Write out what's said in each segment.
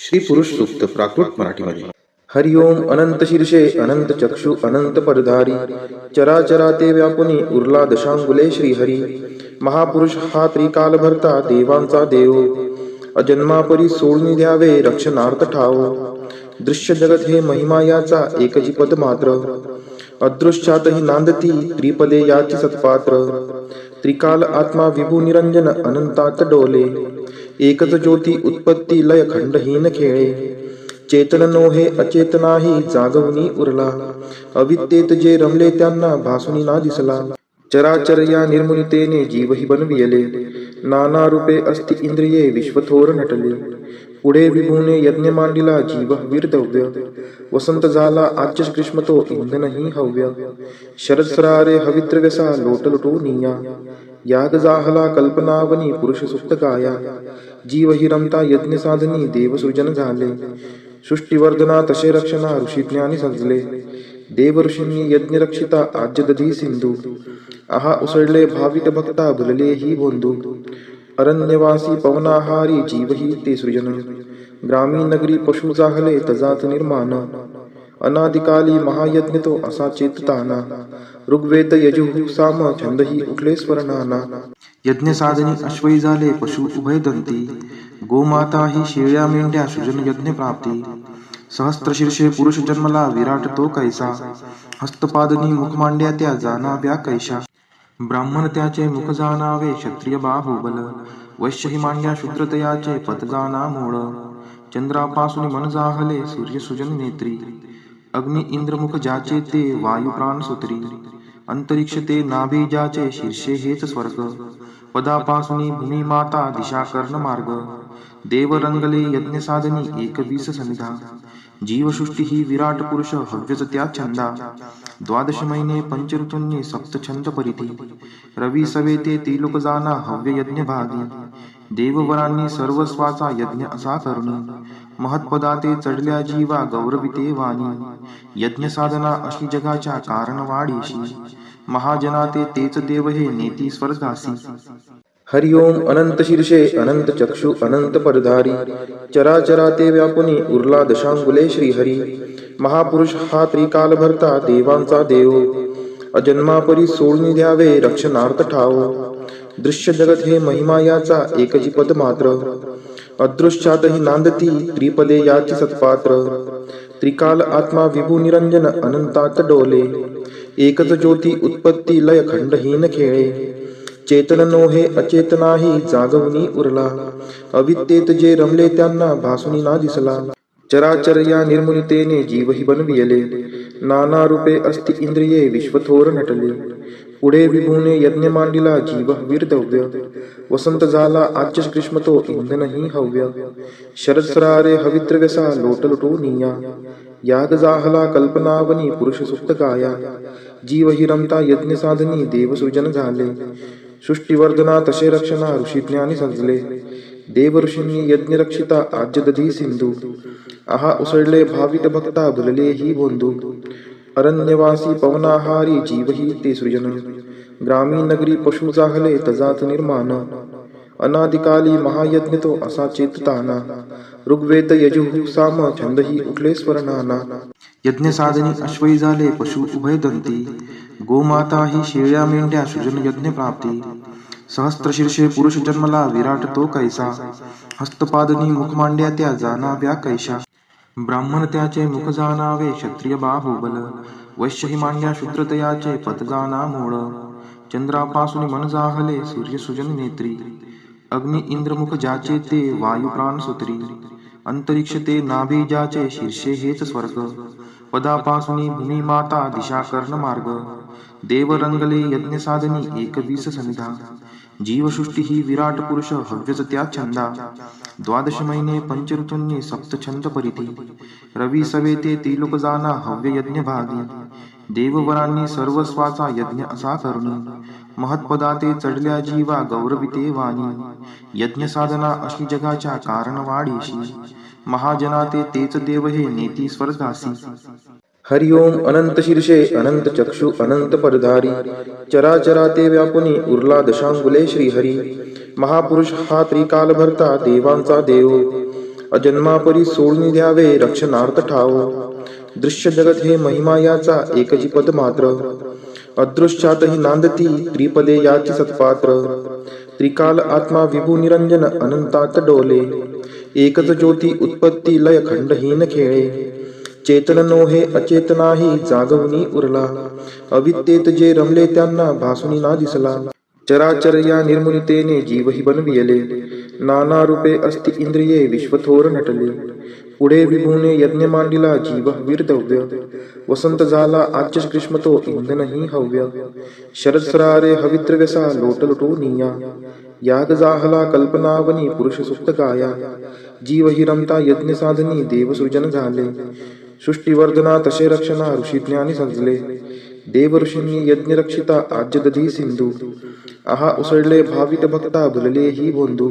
श्री पुरुष सूक्त प्राकृत मराठीमध्ये. हरि ओम. अनंत शीर्षे अनंत चक्षु अनंत पदधारी, चराचरा ते व्यापुनी उरला दशांगुले श्रीहरी. महापुरुष हा त्रिकाल भरता देवांचा देव, अजन्मापरी सोडून द्यावे रक्षणार्थ ठाव. दृश्य जगत हे महिमा याचा एकची पद मात्र, अदृश्यातही नांदती त्रिपदे याची सत्पात्र. त्रिकाल आत्मा विभू निरंजन अनंतात डोले, एकच ज्योती उत्पत्ती लय खंडहीन खेळे. चेतन नोहे अचेतनाही जागवणी उरला, अविद्येत जे रमले त्यांना भासुनी ना दिसला. चराचर या निर्मुनितेने जीवही बनविले, नाना रूपे अस्ति इंद्रिये विश्वथोर नटले. पुढे विभूने यज्ञ मांडिला जीव वीरदव्य, वसंत झाला आजच ग्रीष्म तो इंधनही हव्य. शरद सरारे हविद्रव्यसा लोटलुटू निया, याग जाहला कल्पनावनी पुरुष सुप्त गाया. जीव हि रमता यज्ञ साधनी देवसृजन झाले, सृष्टीवर्धना तसे रक्षणा ऋषी ज्ञानी सजले. देव ऋषींनी यज्ञ रक्षिता आज्य दधी सिंधू, आहा उसळले भाविक भक्ता भुलले ही बोंधू. अरण्यवासी पवनाहारी जीव ही ते सृजन, ग्रामीण नगरी पशु जाहले तजात निर्माण. अनादिकाली महायज्ञ तो असा चेतताना, ऋग्वेद यजुः साम छंदही उठले स्वरनाना. यज्ञ साधनी अश्वई झाले पशु उभय दंती, गोमाता ही शेळ्या मेंढ्या सृजन यज्ञ प्राप्ती. सहस्त्र शीर्षे पुरुष जन्मला विराट तो कैसा, हस्तपादनी मुख मांड्या त्या जाणाव्या कैशा. ब्राह्मण त्याचे मुख जाणावे क्षत्रिय बाहुबल, वैश्य ही मांड्या शूद्रतयाचे पद जाणा मूळ. चंद्रापासून मन जाहले सूर्य सुजन नेत्री, अग्नि इंद्र मुख ज्याचे ते वायू प्राण सुत्री. अंतरिक्ष ते नाभी ज्याचे शीर्षे हेच स्वर्ग, पदापासून भूमी माता दिशा कर्ण मार्ग. देव रंगले यज्ञ साधनी एकवीस समिधा, जीवसृष्टी ही विराट पुरुष हव्यच त्या छंदा. द्वादश महिने पंच ऋतूंनी सप्त छंद परिधी, रवी सवेते त्रिलोक जाना हव्य यज्ञ भागी. देववरांनी सर्वस्वाचा यज्ञ असा करुणी, महत्पदाते चढल्या जीवा गौरविते वाणी. यज्ञ साधना अशी जगाच्या कारण वाढीशी, महाजनाते तेच देव हे नेती स्वर्गासी. हरि ओम. अनंत शीर्षे अनंत चक्षु अनंत पदधारी, चराचरा ते व्यापुनी उरला दशांगुले श्रीहरी. महापुरुष हा त्रिकाल भरता देवांचा देव, अजन्मापरी सोडून द्यावे रक्षणार्थ ठाव. दृश्य जगत हे महिमा याचा एकची पद मात्र, अदृश्यातही नांदती त्रिपदे याची सत्पात्र. त्रिकाल आत्मा विभू निरंजन अनंतात डोले, एकच ज्योती उत्पत्ती लय खंडहीन खेळे. चेतन नोहे अचेतनाही जागवणी उरला, अविद्येत जे रमले त्यांना भासुनी ना दिसला. चराचर या निर्मुनितेने जीवही बनविले, नाना रूपे अस्ति इंद्रिये विश्वथोर नटले. पुढे विभूने यज्ञ मांडिला जीव वीरदव्य, वसंत झाला आजच ग्रीष्म तो इंधनही हव्य. शरद सरारे हविद्रव्यसा लोटलुटू निया, याग जाहला कल्पनावनी पुरुष सुप्त गाया. जीव हि रमता यज्ञ साधनी देवसृजन झाले, सृष्टीवर्धना तसे रक्षणा ऋषी ज्ञानी सजले. देव ऋषींनी यज्ञ रक्षिता आज्य दधी सिंधू, आहा उसळले भाविक भक्ता भुलले ही बोंधू. अरण्यवासी पवनाहारी जीव ही ते सृजन, ग्रामीण नगरी पशु जाहले तजात निर्माण. अनादिकाली महायज्ञ तो असा चेतताना, ऋग्वेद यजुः साम छंदही उठले स्वरनाना. यज्ञ साधनी अश्वई झाले पशु उभय दंती, गोमाता ही शेळ्या मेंढ्या सृजन यज्ञ प्राप्ती. सहस्त्र शीर्षे पुरुष जन्मला विराट तो कैसा, हस्तपादनी मुख मांड्या त्या जाणाव्या कैशा. ब्राह्मण त्याचे मुख जाणावे क्षत्रिय बाहुबल, वैश्य ही मांड्या शूद्रतयाचे पद जाणा मूळ. चंद्रापासून मन जाहले सूर्य सुजन नेत्री, अग्नि इंद्र मुख ज्याचे ते वायू प्राण सुत्री. अंतरिक्ष ते नाभी ज्याचे शीर्षे हेच स्वर्ग, पदापासून भूमी माता दिशा कर्ण मार्ग. देव रंगले यज्ञ साधनी एकवीस समिधा, जीवसृष्टी ही विराट पुरुष हव्यच त्या छंदा. द्वादश महिने पंच ऋतूंनी सप्त छंद परिधी, रवी सवेते त्रिलोक जाना हव्य यज्ञ भागी. देववरांनी सर्वस्वाचा यज्ञ असा करुणी, महत्पदाते चढल्या जीवा गौरविते वाणी. यज्ञ साधना अशी जगाच्या कारण वाढीशी, महाजनाते तेच देव हे नेती स्वर्गासी. हरि ओम. अनंत शीर्षे अनंत चक्षु अनंत पदधारी, चराचरा ते व्यापुनी उरला दशांगुले श्रीहरी. महापुरुष हा त्रिकाल भरता देवांचा देव, अजन्मापरी सोडून द्यावे रक्षणार्थ ठाव. दृश्य जगत हे महिमा याचा एकची पद मात्र. अदृश्यातही नांदती त्रिपदे याची सत्पात्र. त्रिकाल आत्मा विभू निरंजन अनंतात डोले. एकच ज्योती उत्पत्ती लय खंडहीन खेळे. चेतन नोहे अचेतनाही जागवणी उरला. अविद्येत जे रमले त्यांना भासुनी ना दिसला. चराचर या निर्मुनितेने जीवही बनविले. नाना रूपे अस्ति इंद्रिये विश्वथोर नटले. पुढे विभूने यज्ञ मांडिला जीव वीरदव्य. वसंत झाला आज्य ग्रीष्म तो इंधनही हव्य. शरद सरारे हविद्रव्यसा लोटलोटोनिया. याग जाहला कल्पनावनी पुरुष सुप्त गाया. जीव हि रमता यज्ञ साधनी देवसृजन झाले. सृष्टीवर्धना तसे रक्षणा ऋषी ज्ञानी सजले. देव ऋषींनी यज्ञ रक्षिता आज्य दधी सिंधू. आहा उसळले भावित भक्ता भुलले ही बोंधू.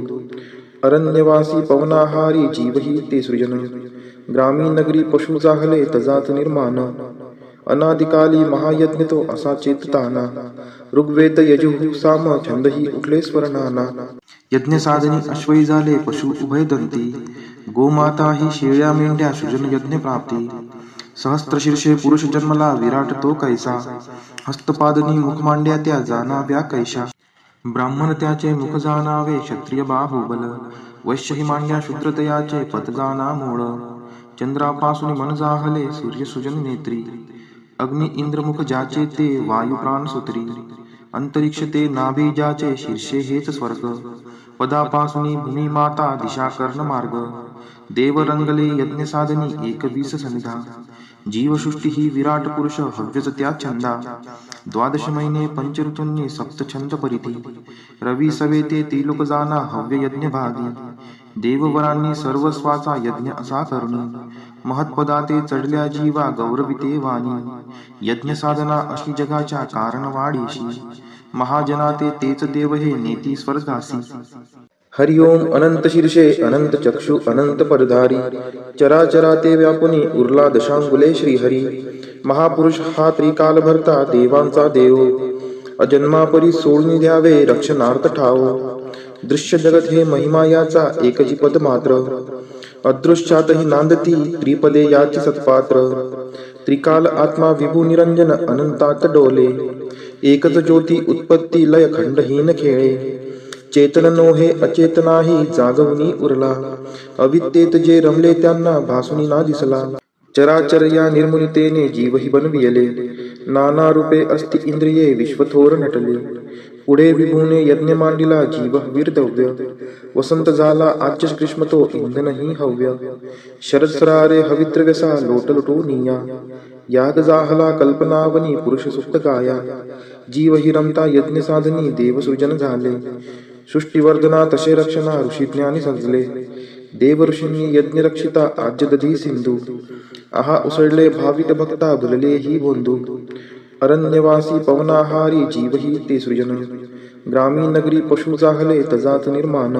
अरण्यवासी पवनाहारी जीवही ते सृजन. ग्रामीण नगरी पशु जाहले तजात निर्माण. अनादिकाली महायज्ञ तो असा चेतताना. ऋग्वेद यजुः साम छंदही उठले स्वर्णाना. यज्ञ साधनी अश्वई झाले पशु उभय दंती. गोमाता ही शेळ्या मेंढ्या सृजन यज्ञ प्राप्ती. सहस्त्रशीर्षे पुरुष जन्मला विराट तो कैसा. हस्तपादनी मुख मांड्या त्या जाणाव्या कैशा. ब्राह्मण त्याचे मुख जाणावे क्षत्रिय बाहुबल. वैश्य ही मांड्या शूद्रतयाचे पद जाणा मूळ. चंद्रापासून मन जाहले सूर्य सुजन नेत्री. अग्नि इंद्रमुख ज्याचे ते वायू प्राण सूत्री. अंतरिक्ष ते नाभी ज्याचे शीर्षे हेच स्वर्ग. पदापासून भूमी माता दिशा कर्ण मार्ग. देव रंगले यज्ञ साधनी एकवीस सनिधा. जीवसृष्टी ही विराट पुरुष हव्यच त्या छंदा. द्वादश महिने पंचऋतूंनी सप्त छंद परिधी. रवी सवेते त्रिलोक जाना हव्य यज्ञ भागी. देववरांनी सर्वस्वाचा यज्ञ असा करुणी. महत्पदाते चढल्या जीवा गौरविते वाणी. यज्ञ साधना अशी जगाच्या कारण वाढीशी. महाजनाते तेच देव हे नेती स्वर्गासी. हरि ओम अनंत शीर्षे अनंत चक्षु अनंत पदधारी. चराचराते व्यापुनी उरला दशांगुले श्रीहरी. महापुरुष हा त्रिकाल भरता देवांचा देव. अजन्मापरी सोडून द्यावे रक्षणार्थ ठाव. दृश्य जगत हे महिमा याचा एकची पद मात्र. अदृश्यातही नांदती त्रिपदे याची सत्पात्र. त्रिकाल आत्मा विभू निरंजन अनंतात डोले. एकच ज्योती उत्पत्ती लय खंडहीन खेळे. चेतन नोहे अचेतनाही जागवणी उरला. अविद्येत जे रमले त्यांना भासुनी ना दिसला. चराचर या निर्मुनितेने जीवही बनविले. नाना रूपे अस्ति इंद्रिये विश्वथोर नटले. पुढे विभूने यज्ञ मांडिला जीव वीरदव्य. वसंत झाला आज्य ग्रीष्म तो इंधनही हव्य. शरद सरारे हविद्रव्यसा लोटलोटोनिया. याग जाहला कल्पनावनी पुरुष सुप्त गाया. जीव हि रमता यज्ञ साधनी देवसृजन झाले. सृष्टीवर्धना तसे रक्षणा ऋषी ज्ञानी सजले. देव ऋषींनी यज्ञ रक्षिता आज्य दधी सिंधू. आहा उसळले भावित भक्ता भुलले ही बोंधू. अरण्यवासी पवनाहारी जीवही ते सृजन. ग्रामीण नगरी पशु जाहले तजात निर्माण.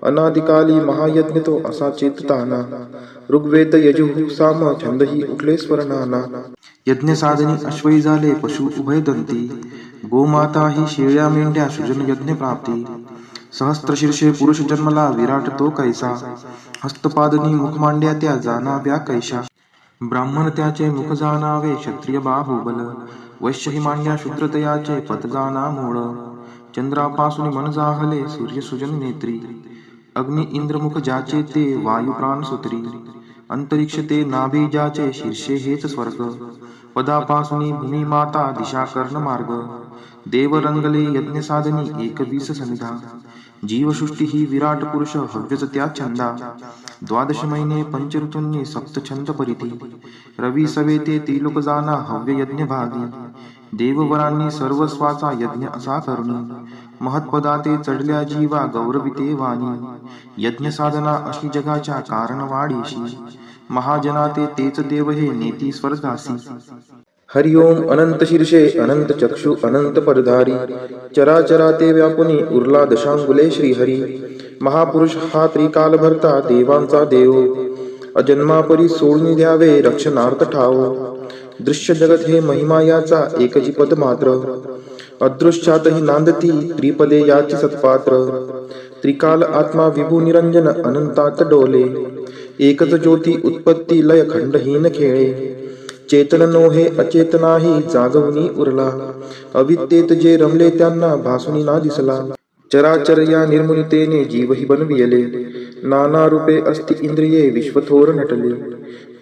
अनादिकाली महायज्ञ तो असा चेतताना. ऋग्वेद यजुः साम छंदही उठले स्वर्णाना. यज्ञ साधनी अश्वई झाले पशु उभय दंती. गोमाता ही शेळ्या मेंढ्या सृजन यज्ञ प्राप्ती. सहस्त्रशीर्षे पुरुष जन्मला विराट तो कैसा. हस्तपादनी मुख मांड्या त्या जाणाव्या कैशा. ब्राह्मण त्याचे मुख जाणावे क्षत्रिय बाहुबल. वैश्य ही मांड्या शूद्रतयाचे पद जाणा मूळ. चंद्रापासून मन जाहले सूर्य सुजन नेत्री. अग्नि इंद्रमुख ज्याचे ते वायू प्राण सूत्री. अंतरिक्ष ते नाभी ज्याचे शीर्षे हेच स्वर्ग. पदापासून भूमी माता दिशा कर्ण मार्ग. देव रंगले यज्ञ साधनी एकवीस सनिधा. जीवसृष्टी ही विराट पुरुष हव्यच त्या छंदा. द्वादश महिने पंचऋतूंनी सप्त छंद परिधी. रवी सवेते त्रिलोक जाना हव्य यज्ञ भागी. देववरांनी सर्वस्वाचा यज्ञ असा करुणी. महत्पदाते चढल्या जीवा गौरविते वाणी. यज्ञ साधना अशी जगाच्या कारण वाढीशी. महाजनाते तेच देव हे नेती स्वर्गासी. हरि ओम अनंत शीर्षे अनंत चक्षु अनंत पदधारी. चराचराते व्यापुनी उरला दशांगुले श्रीहरी. महापुरुष हा त्रिकाल भरता देवांचा देव. अजन्मापरी सोडून द्यावे रक्षणार्थ ठाव. दृश्य जगत हे महिमा याचा एकची पद मात्र. अदृश्यातही नांदती त्रिपदे याची सत्पात्र. त्रिकाल आत्मा विभू निरंजन अनंतात डोले. एकच ज्योती उत्पत्ती लय खंडहीन खेळे. चेतन नोहे अचेतनाही जागवणी उरला. अविद्येत जे रमले त्यांना भासुनी ना दिसला. चराचर या निर्मुनितेने जीवही बनविले. नाना रूपे अस्ति इंद्रिये विश्वथोर नटले.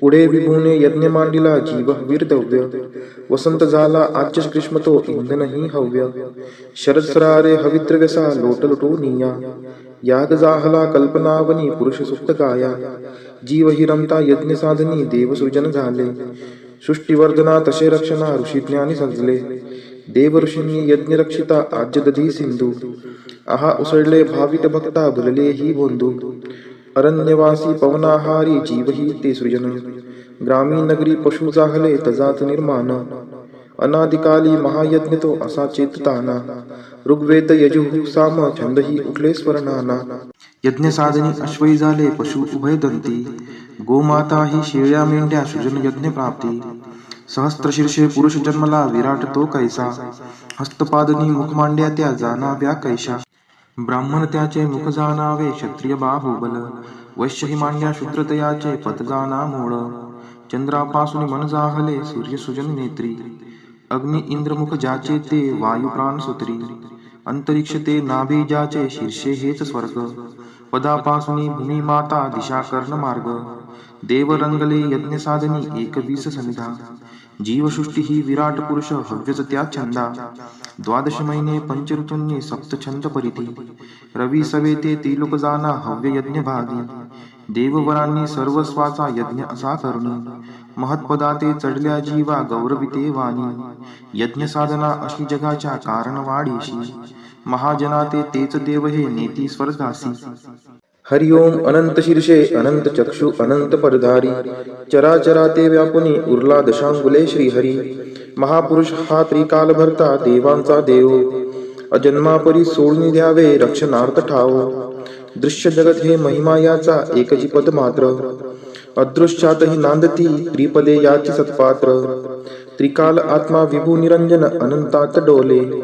पुढे विभूने यज्ञ मांडिला जीव वीरदव्य. वसंत झाला आच्य ग्रीष्म तो इंधनही हव्य. शरद सरारे हवित्रव्यसा लोट लुटोनिया. याग जाहला कल्पनावनी पुरुष सुप्त गाया. जीव हि रमता यज्ञ साधनी देव सृजन झाले. सृष्टीवर्धना तसे रक्षणा ऋषी ज्ञानी सजले. देव ऋषींनी यज्ञ रक्षिता आज्य दधी सिंधू. आहा उसळले भावित भक्ता भुलले ही बोंधू. अरण्यवासी पवनाहारी जीव ही ते सृजन. ग्रामीण नगरी पशु जाहले तजात निर्माण. अनादिकाली महायज्ञ तो असा चेतताना. ऋग्वेद यजुः साम छंदही उठले स्वरनाना. यज्ञ साधनी अश्वई झाले पशु उभय दंती. गोमाता ही शेळ्या मेंढ्या सृजन यज्ञ प्राप्ती. सहस्त्र शीर्षे पुरुष जन्मला विराट तो कैसा. हस्तपादनी मुख मांड्या त्या जाणाव्या कैशा. ब्राह्मण त्याचे मुख जाणावे क्षत्रिय बाहुबल. वैश्य ही मांड्या शूद्रतयाचे पद जाणा मूळ. चंद्रापासून मन जाहले सूर्य सृजन नेत्री. अग्नि इंद्र मुख ज्याचे ते वायू प्राण सूत्री. अंतरिक्ष ते नाभी ज्याचे शीर्षे हेच स्वर्ग. पदापासून भूमी माता दिशा कर्ण मार्ग. देव रंगले यज्ञ साधनी एकवीस समिधा. जीवसृष्टी ही विराट पुरुष हव्यच त्या छंदा. द्वादश महिने पंच ऋतूंनी सप्त छंद परिधी. रवी सवे ते त्रिलोक जाना हव्य यज्ञ भागी. देववरांनी सर्वस्वाचा यज्ञ असा करुणी. महत्पदाते चढल्या जीवा गौरविते वाणी. यज्ञ साधना अशी जगाच्या कारण वाढीशी. महाजनाते तेच देव हे नेती स्वर्गासी. हरिओम अनंत शीर्षे अनंत चक्षु अनंत पदधारी. चराचराते व्यापुनी उरला दशांगुले श्रीहरी. महापुरुष हा त्रिकाल भरता देवांचा देव. अजन्मापरी सोडून द्यावे रक्षणार्थ ठाव. दृश्य जगत हे महिमा याचा एकची पद मात्र. अदृश्यातही नांदती त्रिपदे याची सत्पात्र. त्रिकाल आत्मा विभू निरंजन अनंतात डोले.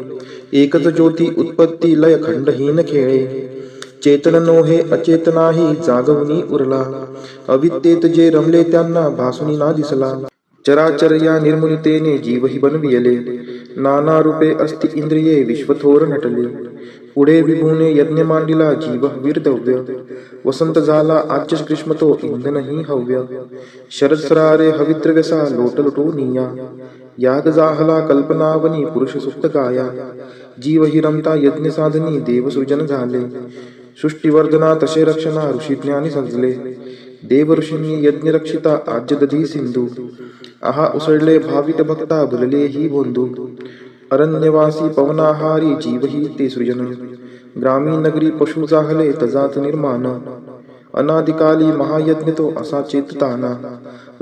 एकच ज्योती उत्पत्ती लय खंडहीन खेळे. चेतन नोहे अचेतनाही जागवणी उरला. अविद्येत जे रमले त्यांना भासुनी ना दिसला. चराचर या निर्मुनितेने जीवही बनविले. नाना रूपे अस्ति इंद्रिये विश्वथोर नटले. पुढे विभूने यज्ञ मांडिला जीव वीरदव्य. वसंत झाला आच्य ग्रीष्म तो इंधनही हव्य. शरद सरारे हवित्रव्यसा लोट लुटोनिया. याग जाहला कल्पनावनी पुरुष सुप्त गाया. जीव हि रमता यज्ञ साधनी देव सृजन झाले. सृष्टीवर्धना तसे रक्षणा ऋषी ज्ञानी सजले. देव ऋषींनी यज्ञ रक्षिता आज्य दधी सिंधू. आहा उसळले भावित भक्ता भुलले ही बोंधू. अरण्यवासी पवनाहारी जीव ही ते सृजन. ग्रामीण नगरी पशु जाहले तजात निर्माण. अनादिकाली महायज्ञ तो असा चेतताना.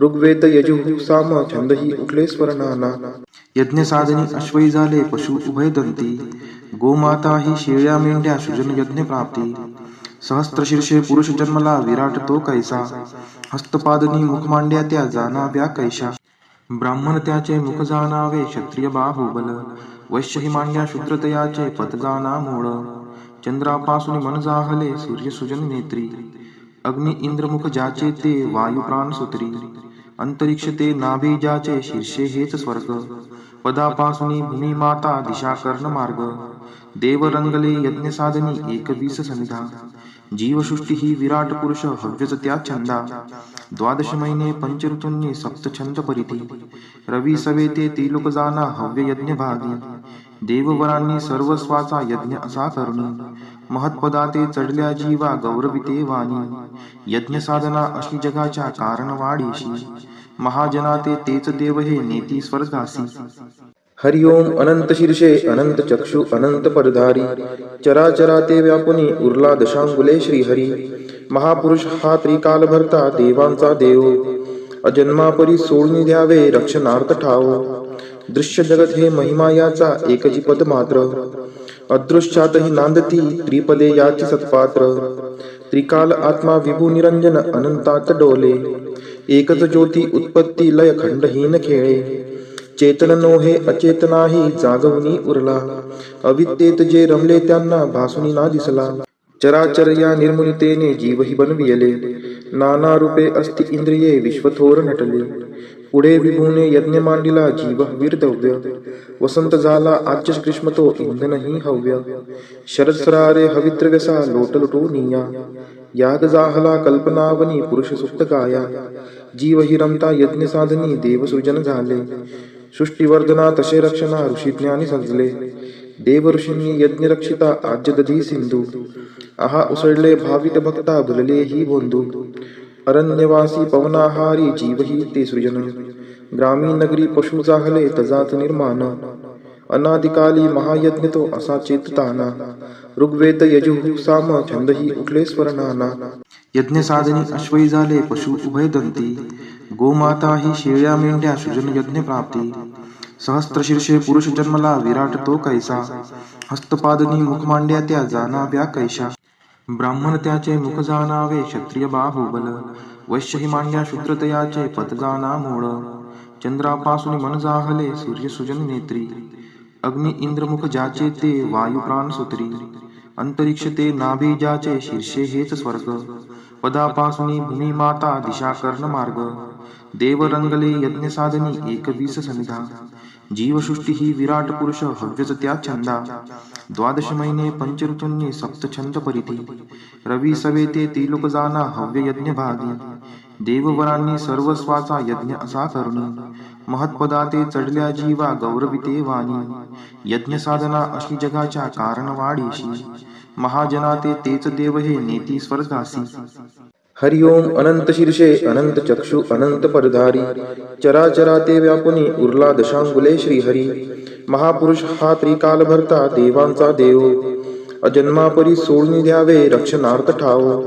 ऋग्वेद यजुः साम छंदही उठले स्वरनाना. यज्ञ साधनी अश्वई झाले पशु उभय दंती. गोमाता ही शेळ्या मेंढ्या सृजन यज्ञ प्राप्ती. सहस्त्र शीर्षे पुरुष जन्मला विराट तो कैसा. हस्तपादनी मुख मांड्या त्या जाणाव्या कैशा. ब्राह्मण त्याचे मुख जाणावे क्षत्रिय बाहुबल. वैश्य ही मांड्या शूद्रतयाचे पद जाणा मूळ. चंद्रापासून मन जाहले सूर्य सृजन नेत्री. अग्नि इंद्र मुख ज्याचे ते वायू प्राण सूत्री. अंतरिक्ष ते नाभी ज्याचे शीर्षे हेच स्वर्ग. पदापासून भूमी माता दिशा कर्ण मार्ग. देव रंगले यज्ञ साधनी एकवीस समिधा. जीवसृष्टी ही विराट पुरुष हव्यच त्या छंदा. द्वादश महिने पंच ऋतूंनी सप्त छंद परिधी. रवी सवे ते त्रिलोक जाना हव्य यज्ञ भागी. देववरांनी सर्वस्वाचा यज्ञ असा करुणी. महत्पदाते चढल्या जीवा गौरविते वाणी. यज्ञ साधना अशी जगाच्या कारण वाढीशी. महाजनाते तेच देव हे नेती स्वर्गासी. हरिओम अनंत शीर्षे अनंत चक्षु अनंत पदधारी. चराचराते व्यापुनी उरला दशांगुले श्रीहरी. महापुरुष हा त्रिकाल भरता देवांचा देव. अजन्मापरी सोडून द्यावे रक्षणार्थ ठाव. दृश्य जगत हे महिमा याचा एकची पद मात्र. अदृश्यातही नांदती त्रिपदे याची सत्पात्र. त्रिकाल आत्मा विभू निरंजन अनंतात डोले. एकच ज्योती उत्पत्ती लय खंडहीन खेळे. चेतन नोहे अचेतनाही जागवणी उरला. अविद्येत जे रमले त्यांना भासुनी ना दिसला. चराचर या निर्मुनितेने जीवही बनविले. नाना रूपे अस्ति इंद्रिये विश्वथोर नटले. पुढे विभूने यज्ञ मांडिला जीव वीरदव्य. वसंत झाला आज्य ग्रीष्म तो इंधनही हव्य. शरद सरारे हविद्रव्यसा लोटलुटोनिया. याग जाहला कल्पनावनी पुरुष सुप्त गाया. जीव हि रमता यज्ञ साधनी देवसृजन झाले. सृष्टीवर्धना तसे रक्षणा ऋषी ज्ञानी सजले. देव ऋषींनी यज्ञ रक्षिता आज्य दधी सिंधू. आहा उसळले भावित भक्ता भुलले ही बोंधू. अरण्यवासी पवनाहारी जीवही ते सृजन. ग्रामीण नगरी पशु जाहले तजात निर्माण. अनादिकाली महायज्ञ तो असा चेतताना. ऋग्वेद यजुः साम छंदही उठले स्वरनाना. यज्ञ साधनी अश्वई झाले पशु उभयदंती. गोमाता ही शेळ्या मेंढ्या सृजन यज्ञ प्राप्ती. सहस्त्रशीर्षे पुरुष जन्मला विराट तो कैसा. हस्तपादनी मुख मांड्या त्या जाणाव्या कैशा. ब्राह्मण त्याचे मुख जाणावे क्षत्रिय बाहुबल. वैश्य ही मांड्या शूद्रतयाचे पद जाणा मूळ. चंद्रापासून मन जाहले सूर्य सुजन नेत्री. अग्नि इंद्र मुख ज्याचे ते वायू प्राण सुत्री. अंतरिक्ष ते नाभी ज्याचे शीर्षे हेच स्वर्ग. पदापासून भूमी माता दिशा कर्ण मार्ग. देव रंगले यज्ञ साधनी एकवीस सनिधा. जीवसृष्टी ही विराट पुरुष हव्यच त्या छंदा. द्वादश महिने पंचऋतूंनी सप्त छंद परिधी. रवी सवेते त्रिलोक जाना हव्य यज्ञ भागी. देववरांनी सर्वस्वाचा यज्ञ असा करुणी. महत्पदाते चढल्या जीवा गौरविते वाणी. यज्ञ साधना अशी जगाच्या कारण वाढीशी. महाजनाते तेच देव हे नेती स्वर्गासी. हरि ओम अनंत शीर्षे अनंत चक्षु अनंत परधारी. चराचराते व्यापुनी उरला दशांगुले श्रीहरी. महापुरुष हा त्रिकाल भरता देवांचा देव. अजन्मापरी सोडून द्यावे रक्षणार्थ ठाव.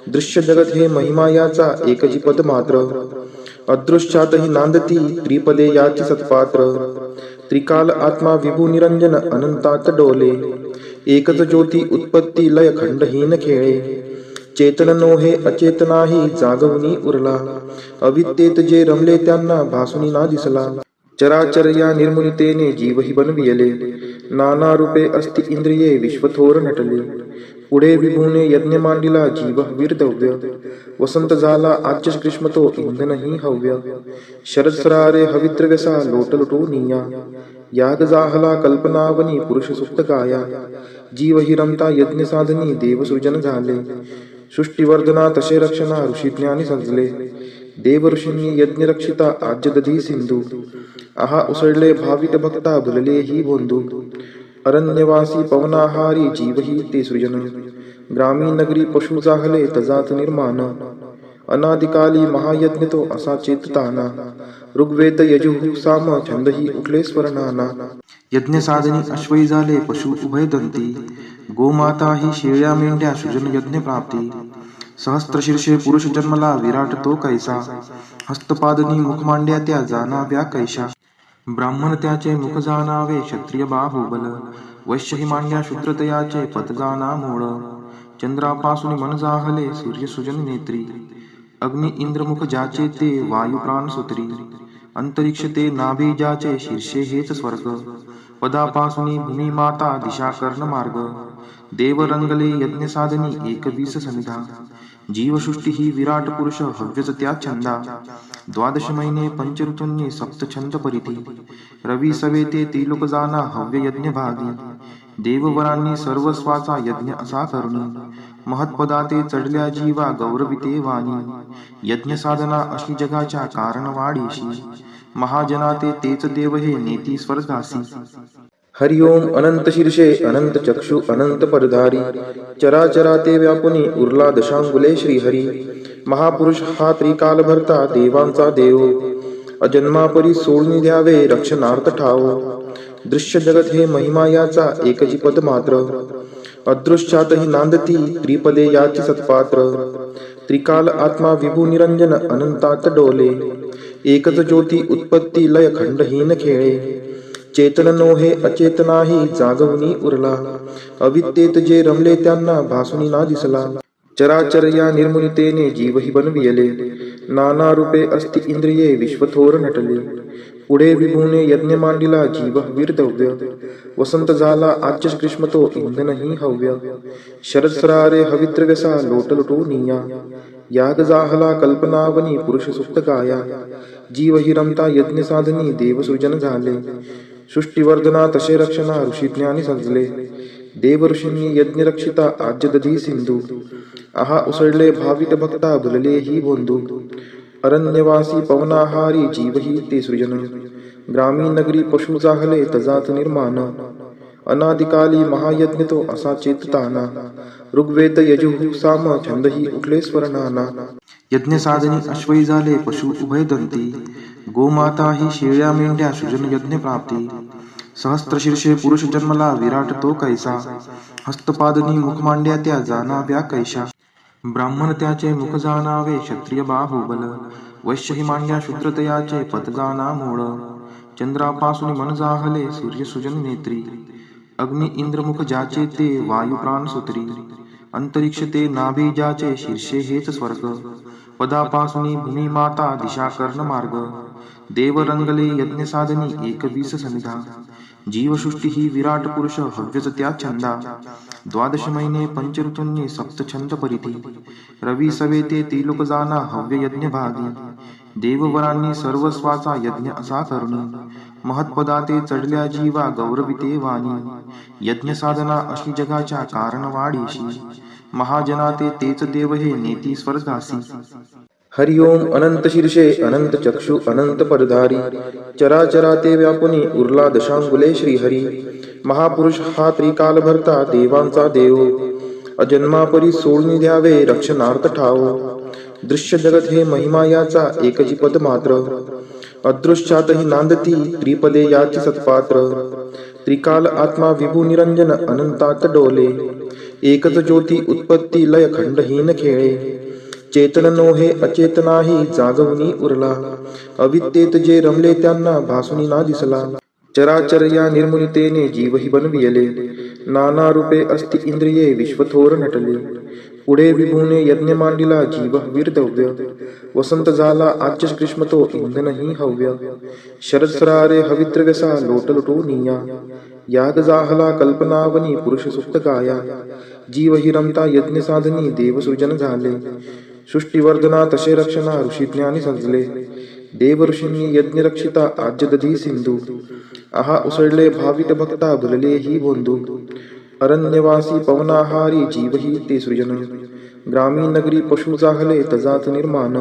दृश्य जगत हे महिमा याचा एकची पद मात्र. अदृश्यातही नांदती त्रिपदे याची सत्पात्र. त्रिकाल आत्मा विभू निरंजन अनंतात डोले. एकच ज्योती उत्पत्ती लय खंडहीन खेळे. चेतन नोहे अचेतनाही जागवणी उरला. अविद्येत जे रमले त्यांना भासुनी ना दिसला. चराचर या निर्मुनितेने जीवही बनविले. नाना रूपे अस्ति इंद्रिये विश्वथोर नटले. पुढे विभूने यज्ञ मांडिला जीव वीरदव्य. वसंत झाला आज्य ग्रीष्म तो इंधनही हव्य. शरद सरारे हविद्रव्यसा लोटलुटोनिया. याग जाहला कल्पनावनी पुरुष सुप्त गाया. जीव हि रमता यज्ञ साधनी देवसृजन झाले. सृष्टीवर्धना तसे रक्षणा ऋषी ज्ञानी सजले. देव ऋषींनी यज्ञ रक्षिता आज्य दधी सिंधू. आहा उसळले भावित भक्ता भुलले ही बोंधू. अरण्यवासी पवनाहारी जीवही ते सृजन. ग्रामीण नगरी पशु जाहले तजात निर्माण. अनादिकाली महायज्ञ तो असा चेतताना. ऋग्वेद यजुः साम छंदही उठले स्वरनाना. यज्ञ साधनी अश्वई झाले पशु उभयदंती. गोमाता ही शेळ्या मेंढ्या सृजन यज्ञ प्राप्ती. सहस्त्रशीर्षे पुरुष जन्मला विराट तो कैसा. हस्तपादनी मुख मांड्या त्या जाणाव्या कैशा. ब्राह्मण त्याचे मुख जाणावे क्षत्रिय बाहुबल. वैश्य ही मांड्या शूद्रतयाचे पद जाणा मूळ. चंद्रापासून मन जाहले सूर्य सुजन नेत्री. अग्नि इंद्र मुख ज्याचे ते वायू प्राण सुत्री. अंतरिक्ष ते नाभी ज्याचे शीर्षे हेच स्वर्ग. पदापासून भूमी माता दिशा कर्ण मार्ग. देव रंगले यज्ञ साधनी एकवीस सनिधा. जीवसृष्टी ही विराट पुरुष हव्यच त्या छंदा. द्वादश महिने पंचऋतूंनी सप्त छंद परिधी. रवी सवेते त्रिलोक जाना हव्य यज्ञ भागी. देववरांनी सर्वस्वाचा यज्ञ असा करुणी. महत्पदाते चढल्या जीवा गौरविते वाणी. यज्ञ साधना अशी जगाच्या कारण वाढीशी. महाजनाते तेच देव हे नेती स्वर्गासी. हरि ओम अनंत शीर्षे अनंत चक्षु अनंत परधारी. चराचराते व्यापुनी उरला दशांगुले श्रीहरी. महापुरुष हा त्रिकाल भरता देवांचा देव. अजन्मापरी सोडून द्यावे रक्षणार्थ ठाव. दृश्य जगत हे महिमा याचा एकची पद मात्र. अदृश्यातही नांदती त्रिपदे याची सत्पात्र. त्रिकाल आत्मा विभू निरंजन अनंतात डोले. एकच ज्योती उत्पत्ती लय खंडहीन खेळे. चेतन नोहे अचेतनाही जागवणी उरला. अविद्येत जे रमले त्यांना भासुनी ना दिसला. चराचर या निर्मुनितेने जीवही बनविले. नाना रूपे अस्ति इंद्रिये विश्वथोर नटले. पुढे विभूने यज्ञ मांडिला जीव वीरदव्य. वसंत झाला आज्य ग्रीष्म तो इंधनही हव्य. शरद सरारे हविद्रव्यसा लोटलोटोनिया. याग जाहला कल्पनावनी पुरुष सुप्त गाया. जीव हि रमता यज्ञ साधनी देव सृजन झाले. सृष्टीवर्धना तसे रक्षणा ऋषी ज्ञानी सजले. देव ऋषींनी यज्ञ रक्षिता आज्य दधी सिंधू. आहा उसळले भाविक भक्ता भुलले ही बोंधू. अरण्यवासी पवनाहारी जीवही ते सृजन. ग्रामीण नगरी पशु जाहले तजात निर्माण. अनादिकाली महायज्ञ तो असा चेतताना. ऋग्वेद यजुः साम छंदही उठले स्वरनाना. यज्ञ साधनी अश्वई झाले पशु उभय दंती. गोमाता ही शेळ्या मेंढ्या सृजन यज्ञ प्राप्ती. सहस्त्र शीर्षे पुरुष जन्मला विराट तो कैसा. हस्तपादनी मुख मांड्या त्या जाणाव्या कैशा. ब्राह्मण त्याचे मुख जाणावे क्षत्रिय बाहुबल. वैश्य ही मांड्या शूद्रतयाचे पद जाणा मूळ. चंद्रापासून मन जाहले सूर्य सृजन नेत्री. अग्नि इंद्रमुख ज्याचे ते वायू प्राण सूत्री. अंतरिक्ष ते नाभी ज्याचे शीर्षे हेच स्वर्ग. पदापासून भूमी माता दिशा कर्ण मार्ग. देव रंगले यज्ञ साधनी 21 समिधा. जीवसृष्टी ही विराट पुरुष हव्यच त्या छंदा. 12 महिने पंच ऋतूंनी सप्त छंद परिधी. रवी सवे ते त्रिलोक जाना हव्य यज्ञ भागी. देववरांनी सर्वस्वाचा यज्ञ असा करुणी. महत्पदा ते चढल्या जीवा गौरविते वाणी. यज्ञ साधना अशी जगाच्या कारण वाढीशी. महाजना तेच देव हे नेती स्वर्गासी. हरिओम अनंत शीर्षे अनंत चक्षु अनंत पदधारी. चराचरा ते व्यापुनी उरला दशांगुले श्रीहरी. महापुरुष हा त्रिकाल भरता देवांचा देव. अजन्मापरी सोडून द्यावे रक्षणार्थ ठाव. दृश्य जगत हे महिमा याचा एकची पद मात्र. अदृश्यातही नांदती त्रिपदे याची सत्पात्र. त्रिकाल आत्मा विभू निरंजन अनंतात डोले. एकच ज्योती उत्पत्ती लय खंडहीन खेळे. चेतन नोहे अचेतनाही जागवणी उरला. अविद्येत जे रमले त्यांना भासुनी ना दिसला. चराचर या निर्मुलितेने जीवही बनविले. नाना रूपे अस्ति इंद्रिये विश्वथोर नटले. पुढे विभूने यज्ञ मांडिला जीव वीरदव्य. वसंत झाला आज्य ग्रीष्म तो इंधनही हव्य. शरद सरारे हविद्रव्यसा लोटलोटोनिया. याग जाहला कल्पनावनी पुरुष सुप्त गाया. जीव हि रमता यज्ञ साधनी देव सृजन झाले. सृष्टीवर्धना तसे रक्षणा ऋषी ज्ञानी सजले. देव ऋषींनी यज्ञ रक्षिता आज्य दधी सिंधू. आहा उसळले भाविक भक्ता भुलले ही बोंधू. अरण्यवासी पवनाहारी जीवही ते सृजन. ग्रामीण नगरी पशु जाहले तजात निर्माण.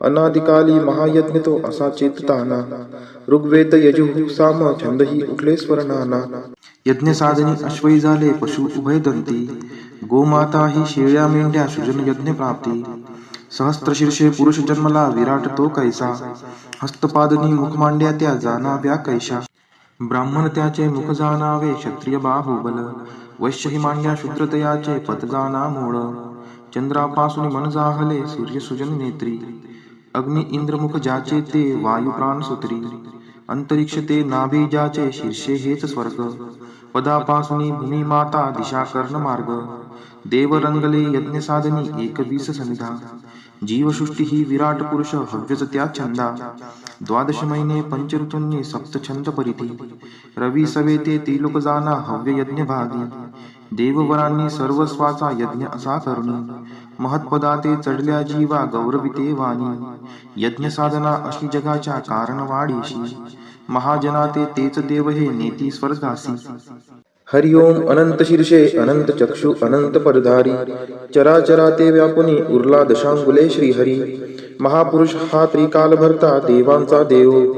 अनादिकाली महायज्ञ तो असा चेतताना. ऋग्वेद यजुः साम छंदही उठले स्वरनाना. यज्ञ साधनी अश्वई झाले पशु उभय दंती. गोमाता ही शेळ्या मेंढ्या सृजन यज्ञ प्राप्ती. सहस्त्र शीर्षे पुरुष जन्मला विराट तो कैसा. हस्तपादनी मुख मांड्या त्या जाणाव्या कैशा. ब्राह्मण त्याचे मुख जाणावे क्षत्रिय बाहुबल. वैश्य ही मांड्या शूद्रतयाचे पद जाणा मूळ. चंद्रापासून मन जाहले सूर्य सृजन नेत्री. अग्नि इंद्रमुख ज्याचे ते वायू प्राण सूत्री. अंतरिक्ष ते नाभी ज्याचे शीर्षे हेच स्वर्ग. पदापासून भूमी माता दिशा कर्ण मार्ग. देव रंगले यज्ञ साधनी 21 समिधा. जीवसृष्टी ही विराट पुरुष हव्यच त्या छंदा. 12 महिने पंच ऋतूंनी सप्त छंद परिधी. रवी सवे ते त्रिलोक जाना हव्य यज्ञ भागी. देववरांनी सर्वस्वाचा यज्ञ असा करुणी. महत्पदा ते चढल्या जीवा गौरविते वाणी. यज्ञ साधना अशी जगाच्या कारण वाढीशी. महाजना तेच देव हे नेती स्वर्गासी. हरिओम अनंत शीर्षे अनंत चक्षु अनंत पदधारी. चराचरा ते व्यापुनी उरला दशांगुले श्रीहरी. महापुरुष हा त्रिकाल भरता देवांचा देव.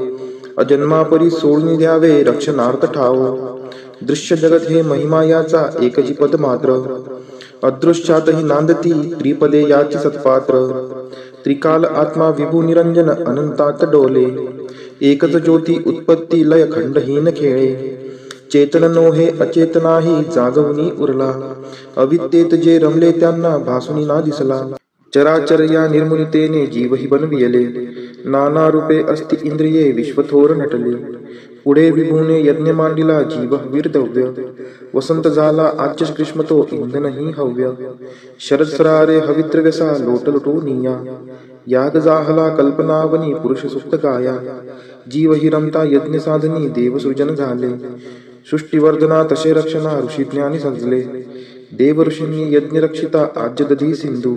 अजन्मापरी सोडून द्यावे रक्षणार्थ ठाव. दृश्य जगत हे महिमा याचा एकची पद मात्र. अदृश्यातही नांदती त्रिपदे याची सत्पात्र. त्रिकाल आत्मा विभू निरंजन अनंतात डोले. एकच ज्योती उत्पत्ती लय खंडहीन खेळे. चेतन नोहे अचेतनाही जागवणी उरला. अविद्येत जे रमले त्यांना भासुनी ना दिसला. चराचर या निर्मुलितेने जीवही बनविले. नाना रूपे अस्ति इंद्रिये विश्वथोर नटले. पुढे विभूने यज्ञ मांडिला जीव वीरदव्य. वसंत झाला आज्य ग्रीष्म तो इंधनही हव्य. शरद सरारे हविद्रव्यसा लोटलोटोनिया. याग जाहला कल्पनावनी पुरुष सुप्त गाया. जीव हि रमता यज्ञ साधनी देव सृजन झाले. सृष्टीवर्धना तसे रक्षणा ऋषी ज्ञानी सजले. देव ऋषींनी यज्ञ रक्षिता आज्य दधी सिंधू.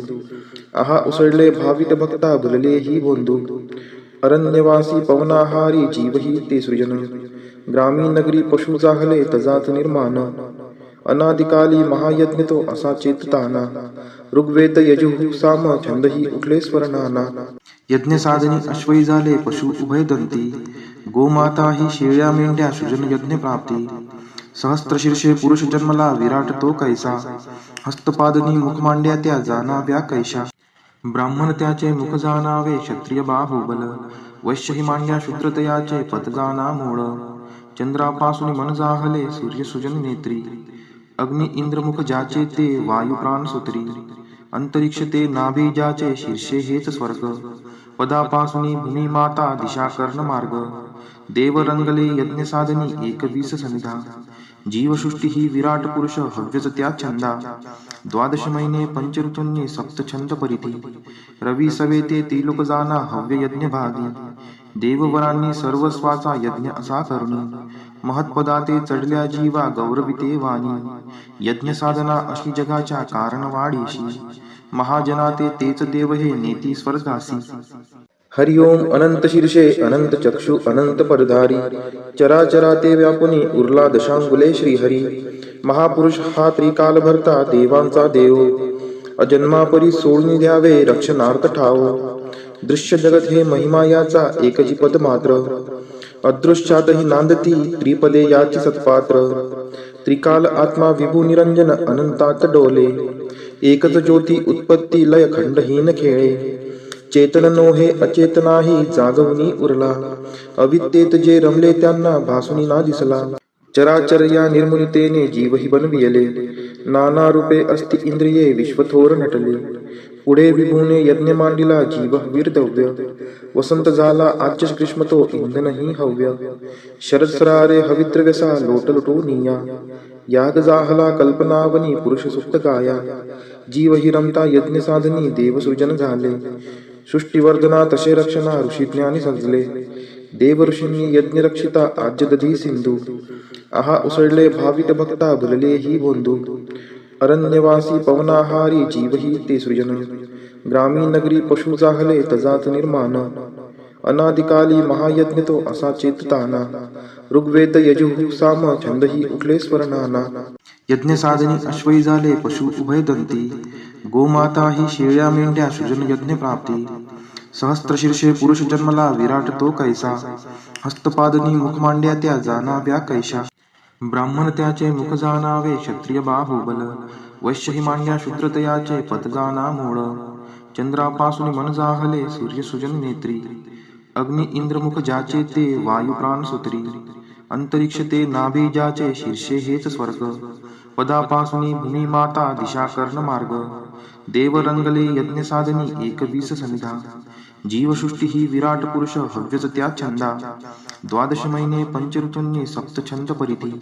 आहा उसळले भावित भक्ता भुलले ही बोंधू. अरण्यवासी पवनाहारी जीव ही ते सृजन. ग्रामीण नगरी पशु जाहले तजात निर्माण. अनादिकाली महायज्ञ तो असा चेतताना. ऋग्वेद यजुः साम छंद ही उठले स्वरनाना. यज्ञ साधनी अश्वई झाले पशु उभय दंती. गोमाता ही शेळ्या मेंढ्या सृजन यज्ञ प्राप्ती. सहस्त्र शीर्षे पुरुष जन्मला विराट तो कैसा. हस्तपादनी मुख मांड्या त्या जाणाव्या कैशा. ब्राह्मण त्याचे मुख जाणावे क्षत्रिय बाहुबल. वैश्य ही मांड्या शूद्रतयाचे पद जाणा मूळ. चंद्रापासून मन जाहले सूर्य सृजन नेत्री. अग्नि इंद्र मुख ज्याचे ते वायू प्राण सूत्री. अंतरिक्ष ते नाभी ज्याचे शीर्षे हेच स्वर्ग. पदापासून भूमी माता दिशा कर्ण मार्ग. देव रंगले यज्ञ साधनी एकवीस समिधा. जीवसृष्टी ही विराट पुरुष हव्यच त्या छंदा. द्वादश महिने पंच ऋतूंनी सप्त छंद परिधी. रवी सवेते त्रिलोक जाना हव्य यज्ञ भागी. देववरांनी सर्वस्वाचा यज्ञ असा करुणी. महत्पदाते चढल्या जीवा गौरविते वाणी. यज्ञ साधना अशी जगाच्या कारण वाढीशी. महाजनाते तेच देव हे नेती स्वर्गासी. हरि ओम अनंत शीर्षे अनंत चक्षु अनंत पदधारी. चराचराते व्यापुनी उरला दशांगुले श्रीहरी. महापुरुष हा त्रिकाल भरता देवांचा देव. अजन्मापरी सोडून द्यावे रक्षणार्थ ठाव. दृश्य जगत हे महिमा याचा एकची पद मात्र. अदृश्यातही नांदती त्रिपदे याची सत्पात्र. त्रिकाल आत्मा विभू निरंजन अनंतात डोले. एकच ज्योती उत्पत्ती लय खंडहीन खेळे. चेतन नोहे अचेतनाही जागवणी उरला. अविद्येत जे रमले त्यांना भासुनी ना दिसला. चराचर या निर्मुनितेने जीवही बनविले. नाना रूपे अस्ति इंद्रिये विश्वथोर नटले. पुढे विभूने यज्ञ मांडिला जीव वीरदव्य. वसंत झाला आच्य ग्रीष्म तो इंधनही हव्य. शरद सरारे हविद्रव्यसा लोटलुटू निया. याग जाहला कल्पनावनी पुरुष सुप्त गाया. जीव हि रमता यज्ञ साधनी देव सृजन झाले. सृष्टीवर्धना तसे रक्षणा ऋषी ज्ञानी सजले. देव ऋषींनी यज्ञ रक्षिता आज्य दधी सिंधू. आहा उसळले भावित भक्ता भुलले ही बोंधू. अरण्यवासी पवनाहारी जीव ही ते सृजन. ग्रामीण नगरी पशु जाहले तजात निर्माण. अनादिकाली महायज्ञ तो असा चेतताना. ऋग्वेद यजुः साम छंद ही उठले स्वरनाना. यज्ञ साधनी अश्वई झाले पशु उभय दंती. गोमाता ही शेळ्या मेंढ्या सृजन यज्ञ प्राप्ती. सहस्त्र शीर्षे पुरुष जन्मला विराट तो कैसा. हस्तपादनी मुख मांड्या त्या जाणाव्या कैशा. ब्राह्मण त्याचे मुख जाणावे क्षत्रिय बाहुबल. वैश्य ही मांड्या शूद्रतयाचे पद जाणा मूळ. चंद्रापासून मन जाहले सूर्य सृजन नेत्री. अग्नि इंद्र मुख ज्याचे ते वायू प्राण सूत्री. अंतरिक्ष ते नाभी ज्याचे शीर्षे हेच स्वर्ग. पदापासून भूमी माता दिशा कर्ण मार्ग. देव रंगले यज्ञ साधनी एकवीस समिधा. जीवसृष्टी ही विराट पुरुष हव्यच त्या छंदा. द्वादश महिने पंच ऋतूंनी सप्त छंद परिधी.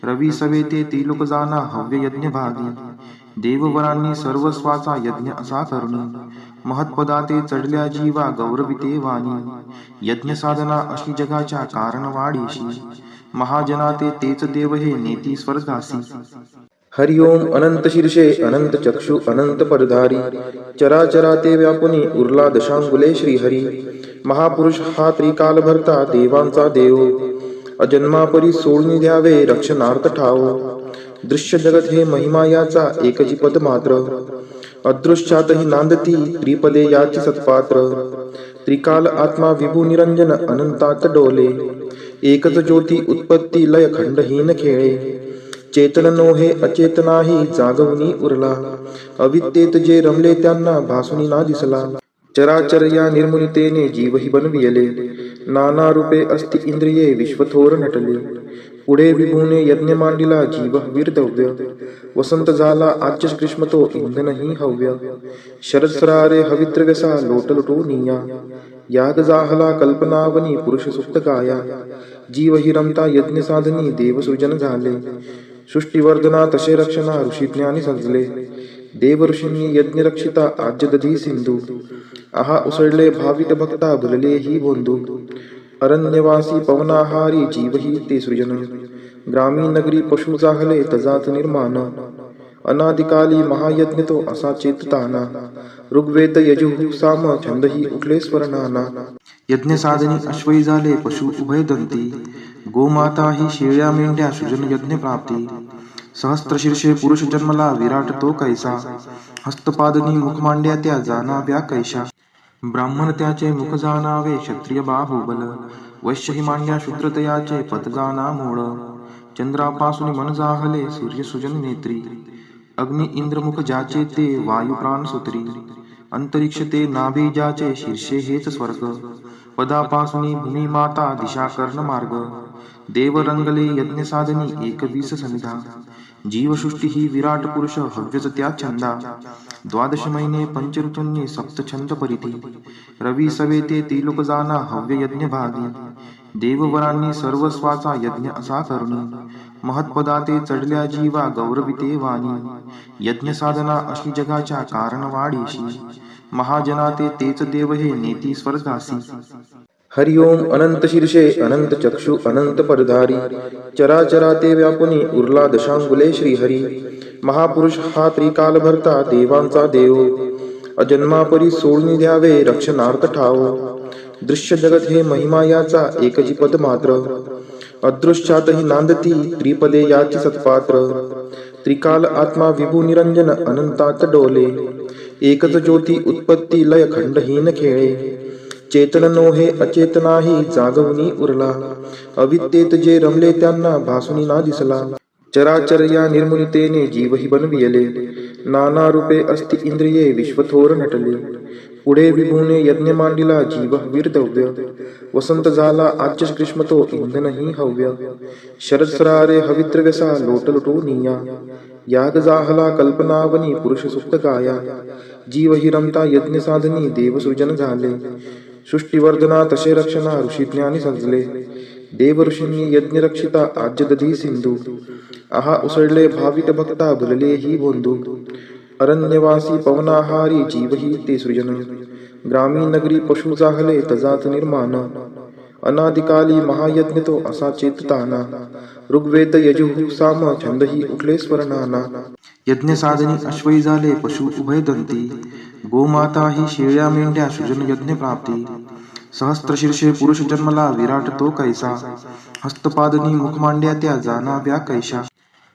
रवी सवेते त्रिलोक जाना हव्य यज्ञ भागी. देववरांनी सर्वस्वाचा यज्ञ असा करुणी. महत्पदाते चढल्या जीवा गौरविते वाणी. यज्ञ साधना अशी जगाच्या कारण वाढीशी. महाजनाते तेच देव हे नेती स्वर्गासी. हरि ओम अनंत शीर्षे अनंत चक्षु अनंत पदधारी. चराचराते व्यापुनी उरला दशांगुले श्रीहरी. महापुरुष हा त्रिकाल भरता देवांचा देव. अजन्मापरी सोडून द्यावे रक्षणार्थ ठाव. दृश्य जगत हे महिमा याचा एकची पद मात्र. अदृश्यातही नांदती त्रिपदे याची सत्पात्र. त्रिकाल आत्मा विभू निरंजन अनंतात डोले. एकच ज्योती उत्पत्ती लय खंडहीन खेळे. चेतन नोहे अचेतनाही जागवणी उरला. अविद्येत जे रमले त्यांना भासुनी ना दिसला. चराचर या निर्मुनितेने जीवही बनविले. नाना रूपे अस्ति इंद्रिये विश्वथोर नटले. पुढे विभूने यज्ञ मांडिला जीव वीरदव्य. वसंत झाला आच्य ग्रीष्म तो इंधनही हव्य. शरद सरारे हविद्रव्यसा लोटलुटू निया. याग जाहला कल्पनावनी पुरुष सुप्त गाया. जीव हि रमता यज्ञ साधनी देव सृजन झाले. सृष्टीवर्धना तसे रक्षणा ऋषी ज्ञानी सजले. देवऋषींनी यज्ञरक्षिता आज्य दधी सिंधू. आहा उसळले भाविक भक्ता भुलले ही बोंधू. अरण्यवासी पवनाहारी जीवही ते सृजन. ग्रामीण नगरी पशु जाहले तजात निर्माण. अनादिकाली महायज्ञ तो असा चेतताना. ऋग्वेद यजुः साम छंदही उठले स्वरनाना. यज्ञ साधनी अश्वई झाले पशु उभयदंती. गोमाता ही शेळ्या मेंढ्या सृजन यज्ञ प्राप्ती. सहस्त्रशीर्षे पुरुष जन्मला विराट तो कैसा. हस्तपादनी मुख मांड्या त्या जाणाव्या कैशा. ब्राह्मण त्याचे मुख जाणावे क्षत्रिय बाहुबल. वैश्य ही मांड्या शूद्रतयाचे पद जाणा मूळ. चंद्रापासून मन जाहले सूर्य सुजन नेत्री. अग्नि इंद्रमुख ज्याचे ते वायू प्राण सुत्री. अंतरिक्ष ते नाभी ज्याचे शीर्षे हेच स्वर्ग. पदापासून भूमी माता दिशा कर्ण मार्ग. देव रंगले यज्ञ साधनी एकवीस समिधा. जीवसृष्टी ही विराट पुरुष हव्यच त्या छंदा. द्वादश महिने पंचऋतूंनी सप्त छंद परिधी. रवी सवेते तिलोक जाना हव्य यज्ञ भागी. देववरांनी सर्वस्वाचा यज्ञ असा करुणी. महत्पदाते चढल्या जीवा गौरविते वाणी. यज्ञ साधना अशी जगाच्या कारण वाढीशी. महाजनाते तेच देव हे नेती स्वर्गासी. हरिओम अनंत शीर्षे अनंत चक्षु अनंत पदधारी. चराचरा ते व्यापुनी उरला दशांगुले श्रीहरी. महापुरुष हा त्रिकाल भरता देवांचा देव. अजन्मापरी सोडून द्यावे रक्षणार्थ ठाव. दृश्य जगत हे महिमा याचा एकची पद मात्र. अदृश्यातही नांदती त्रिपदे याची सत्पात्र. त्रिकाल आत्मा विभू निरंजन अनंतात डोले. एकच ज्योती उत्पत्ती लय खंडहीन खेळे. चेतन नोहे अचेतनाही जागवणी उरला. अविद्येत जे रमले त्यांना भासुनी ना दिसला. चराचर या निर्मुनितेने जीवही बनविले. नाना रूपे अस्ति इंद्रिये विश्वथोर नटले. पुढे विभूने यज्ञ मांडिला जीव वीरदव्य. वसंत झाला आज्य ग्रीष्म तो इंधनही हव्य. शरद सरारे हविद्रव्यसा लोटलुटो निया. याग जाहला कल्पनावनी पुरुष सुप्त गाया. जीवही रमता यज्ञ साधनी देवसृजन झाले. सृष्टीवर्धना तसे रक्षणा ऋषी ज्ञानी सजले. देव ऋषींनी यज्ञ रक्षिता आज्य दधी सिंधू. आहा उसळले भाविक भक्ता भुलले ही बोंधू. अरण्यवासी पवनाहारी जीवही ते सृजन. ग्रामीण नगरी पशु जाहले तजात निर्माण. अनादिकाली महायज्ञ तो असा चेतताना. ऋग्वेद यजुः साम छंदही उठले स्वरनाना. यज्ञ साधनी अश्वई झाले पशु उभयदंती. गोमाता ही शेळ्या मेंढ्या सृजन यज्ञ प्राप्ती. सहस्त्रशीर्षे पुरुष जन्मला विराट तो कैसा. हस्तपादनी मुख मांड्या त्या जाणाव्या कैशा.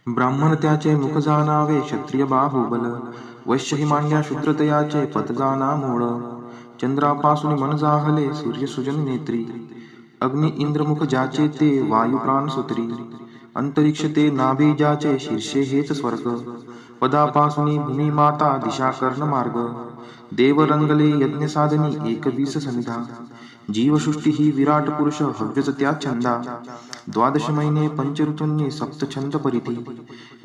ब्राह्मण त्याचे मुख जाणावे क्षत्रिय बाहुबल. वैश्य ही मांड्या शूद्रतयाचे पद जाणा मूळ. चंद्रापासून मन जाहले सूर्य सुजन नेत्री. अग्नि इंद्रमुख ज्याचे ते वायू प्राण सुत्री. अंतरिक्ष ते नाभी ज्याचे शीर्षे हेच स्वर्ग. पदापासून भूमी माता दिशा कर्ण मार्ग. देव रंगले यज्ञ साधनी एकवीस समिधा. जीवसृष्टी ही विराट पुरुष हव्यच त्या छंदा. द्वादश महिने पंचऋतूंनी सप्त छंद परिधी.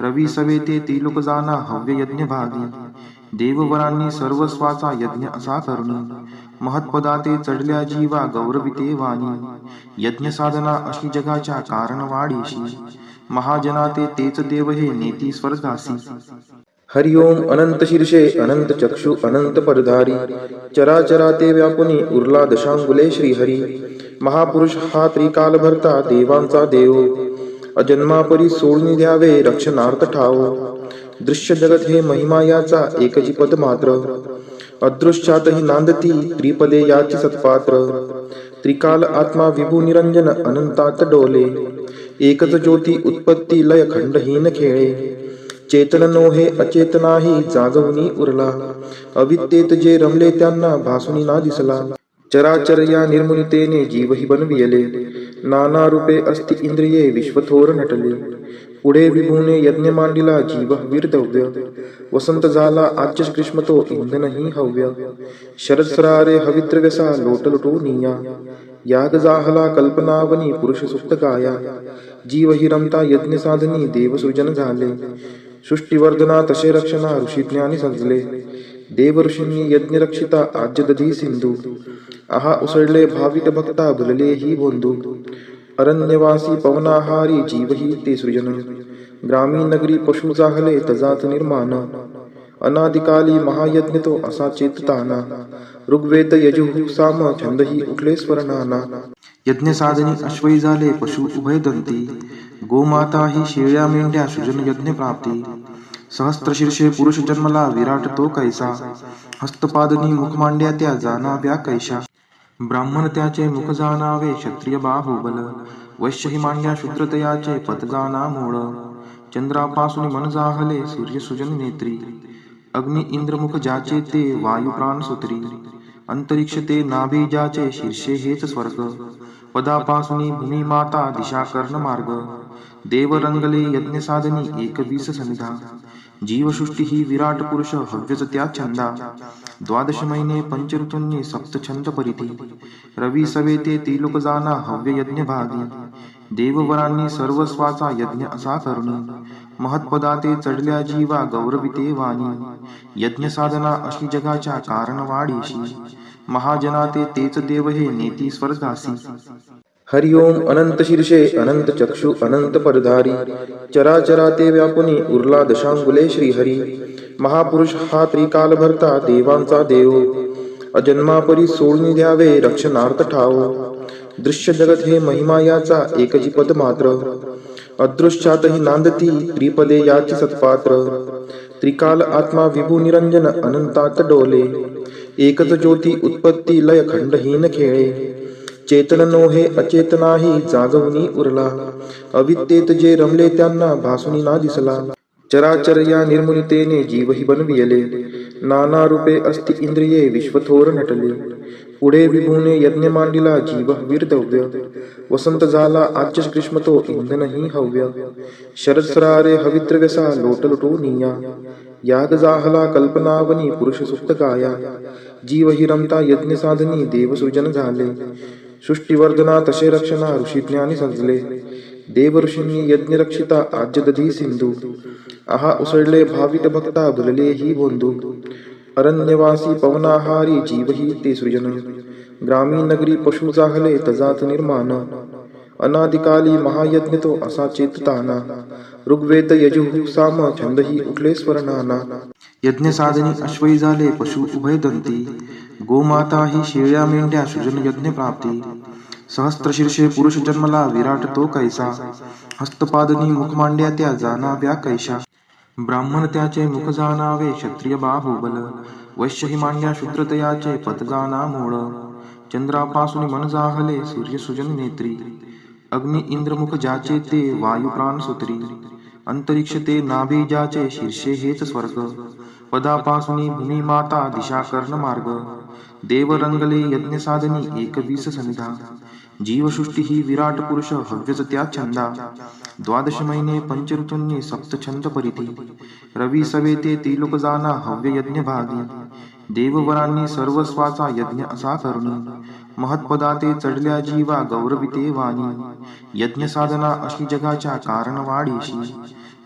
रवी सवेते तिलोक जाना हव्य यज्ञ भागी. देववरांनी सर्वस्वाचा यज्ञ असा करुणी. महत्पदाते चढल्या जीवा गौरविते वाणी. यज्ञ साधना अशी जगाच्या कारण वाढीशी. महाजनाते तेच देव हे नेती स्वर्गासी. हरिओम अनंत शीर्षे अनंत चक्षु अनंत पदधारी. चराचरा ते व्यापुनी उरला दशांगुले श्रीहरी. महापुरुष हा त्रिकाल भरता देवांचा देव. अजन्मापरी सोडून द्यावे रक्षणार्थ ठाव. दृश्य जगत हे महिमा याचा एकची पद मात्र. अदृश्यातही नांदती त्रिपदे याची सत्पात्र. त्रिकाल आत्मा विभू निरंजन अनंतात डोले. एकच ज्योती उत्पत्ती लय खंडहीन खेळे. चेतन नोहे अचेतनाही जागवणी उरला. अविद्येत जे रमले त्यांना भासुनी ना दिसला. चराचर या निर्मुनितेने जीवही बनविले. नाना रूपे अस्ति इंद्रिये विश्वथोर नटले. पुढे विभूने यज्ञ मांडिला जीव वीरदव्य. वसंत झाला आज्य ग्रीष्म तो इंधनही हव्य. शरद सरारे हविद्रव्यसा लोटलुटो निया. याग जाहला कल्पनावनी पुरुष सुप्त गाया. जीवही रमता यज्ञ साधनी देवसृजन झाले. सृष्टीवर्धना तसे रक्षणा ऋषी ज्ञानी सजले. देव ऋषींनी यज्ञ रक्षिता आज्य दधी सिंधू. आहा उसळले भाविक भक्ता भुलले ही बोंधू. अरण्यवासी पवनाहारी जीवही ते सृजन. ग्रामीण नगरी पशु जाहले तजात निर्माण. अनादिकाली महायज्ञ तो असा चेतताना ऋग्वेद यजुः साम छंदही उठले स्वरनाना यज्ञ साधनी अश्वई झाले पशु उभयदंती गोमाता ही शेळ्या मेंढ्या सृजन यज्ञ प्राप्ती सहस्त्रशीर्षे पुरुष जन्मला विराट तो कैसा हस्तपादनी मुख मांड्या त्या जाणाव्या कैशा ब्राह्मण त्याचे मुख जाणावे क्षत्रिय बाहुबल वैश्य ही मांड्या शूद्रतयाचे पद जाणा मूळ चंद्रापासून मन जाहले सूर्य सुजन नेत्री अग्नि इंद्रमुख ज्याचे ते वायू प्राण सूत्री अंतरिक्ष ते नाभी ज्याचे शीर्षे हेच स्वर्ग पदापासून भूमी माता दिशा कर्ण मार्ग देव रंगले यज्ञ साधनी 21 सनिधा जीवसृष्टी ही विराट पुरुष हव्यच त्या छंदा द्वादश महिने पंचऋतूंनी सप्त छंद परिधी रवी सवेते त्रिलोक जाना हव्य यज्ञ भागी देववरांनी सर्वस्वाचा यज्ञ असा करुणी महत्पदाते चढल्या जीवा गौरविते वाणी यज्ञ साधना अशी जगाच्या कारण वाढीशी महाजनाते तेच देव हे नेती स्वर्गासी हरिओम अनंत शीर्षे अनंत चक्षु अनंत परधारी चराचराते व्यापुनी उरला दशांगुले श्रीहरी महापुरुष हा त्रिकाल भरता देवांचा देव अजन्मापरी सोडून द्यावे रक्षणार्थ ठाव दृश्य जगत हे महिमा याचा एकची पद मात्र अदृश्यातही नांदती त्रिपदे याची सत्पात्र त्रिकाल आत्मा विभू निरंजन अनंतात डोले एकच ज्योती उत्पत्ती लय खंडहीन खेळे चेतन नोहे अचेतनाही जागवणी उरला अविद्येत जे रमले त्यांना भासुनी ना दिसला चराचर या निर्मुलितेने जीवही बनविले नाना रूपे अस्ति इंद्रिये विश्वथोर नटले पुढे विभूने यज्ञ मांडिला जीव वीरदव्य वसंत झाला आच्य ग्रीष्म तो इंधनही हव्य शरद सरारे हवित्रव्यसा लोटलुटो निया याग जाहला कल्पनावनी पुरुष सुप्त गाया जीव हि रमता यज्ञ साधनी देवसृजन झाले सृष्टीवर्धना तसे रक्षणा ऋषीज्ञानी सजले देव ऋषींनी यज्ञ रक्षिता आज्य दधी सिंधू आहा उसळले भावित भक्ता भुलले ही बोंधू अरण्यवासी पवनाहारी जीव ही ते सृजन ग्रामीण नगरी पशु जाहले तजात निर्माण अनादिकाली महायज्ञ तो असा चेतताना ऋग्वेद यजुः साम छंदही उठले स्वरनाना यज्ञ साधनी अश्वई झाले पशु उभयदंती गोमाता ही शेळ्या मेंढ्या सृजन यज्ञ प्राप्ती सहस्त्रशीर्षे पुरुष जन्मला विराट तो कैसा हस्तपादनी मुख मांड्या त्या जाणाव्या कैशा ब्राह्मण त्याचे मुख जाणावे क्षत्रिय बाहुबल वैश्य ही मांड्या शूद्रतयाचे पद जाणा मूळ चंद्रापासून मन जाहले सूर्य सुजन नेत्री अग्नि इंद्रमुख ज्याचे ते वायू प्राण सूत्री अंतरिक्ष ते नाभी ज्याचे शीर्षे हेच स्वर्ग पदापासून भूमी माता दिशा कर्ण मार्ग देव रंगले यज्ञ साधनी 21 सनिधा जीवसृष्टी ही विराट पुरुष हव्यच त्या छंदा द्वादश महिने पंचऋतूंनी सप्त छंद परिधी रवी सवेते त्रिलोक जाना हव्य यज्ञ भागी देववरांनी सर्वस्वाचा यज्ञ असा करुणी महत्पदाते चढल्या जीवा गौरविते वाणी यज्ञ साधना अशी जगाच्या कारण वाढीशी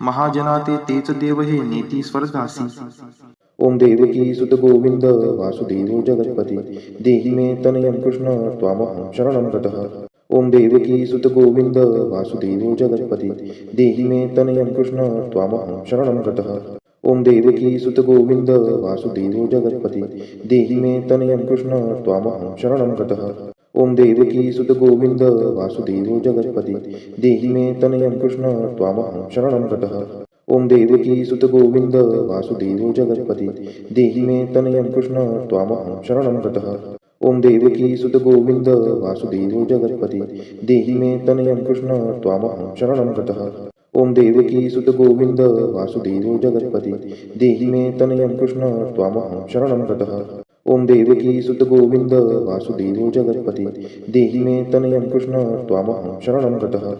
महाजनाते तेच देव हे नेती स्वर्गासी ओम देवकी सुत गोविंद वासुदेव जगत्पती देहि मे तनयं कृष्ण त्वामहं शरणं गतः ओम देवकी सुत गोविंद वासुदेव जगत्पती देहि मे तनयं कृष्ण त्वामहं शरणं गतः ओम देवकी सुत गोविंद वासुदेव जगत्पती देहि मे तनयं कृष्ण त्वामहं शरणं गतः ओम देवकी सुत गोविंद वासुदेव जगत्पती देहि मे तनयं कृष्ण त्वामहं शरणं गतः ओम देवकी सुत गोविंद वासुदेव जगत्पती देहि मे तनयं कृष्ण त्वामहं शरणं गतः ओम देवकी सुत गोविंद वासुदेव जगत्पती देहि मे तनयं कृष्ण त्वामहं शरणं गतः ओम देवकी सुत गोविंद वासुदेव जगत्पती देहि मे तनयं कृष्ण त्वामहं शरणं गतः ओम देवकी सुत गोविंद वासुदेव जगत्पती देहि मे तनयं कृष्ण त्वामहं शरणं गतः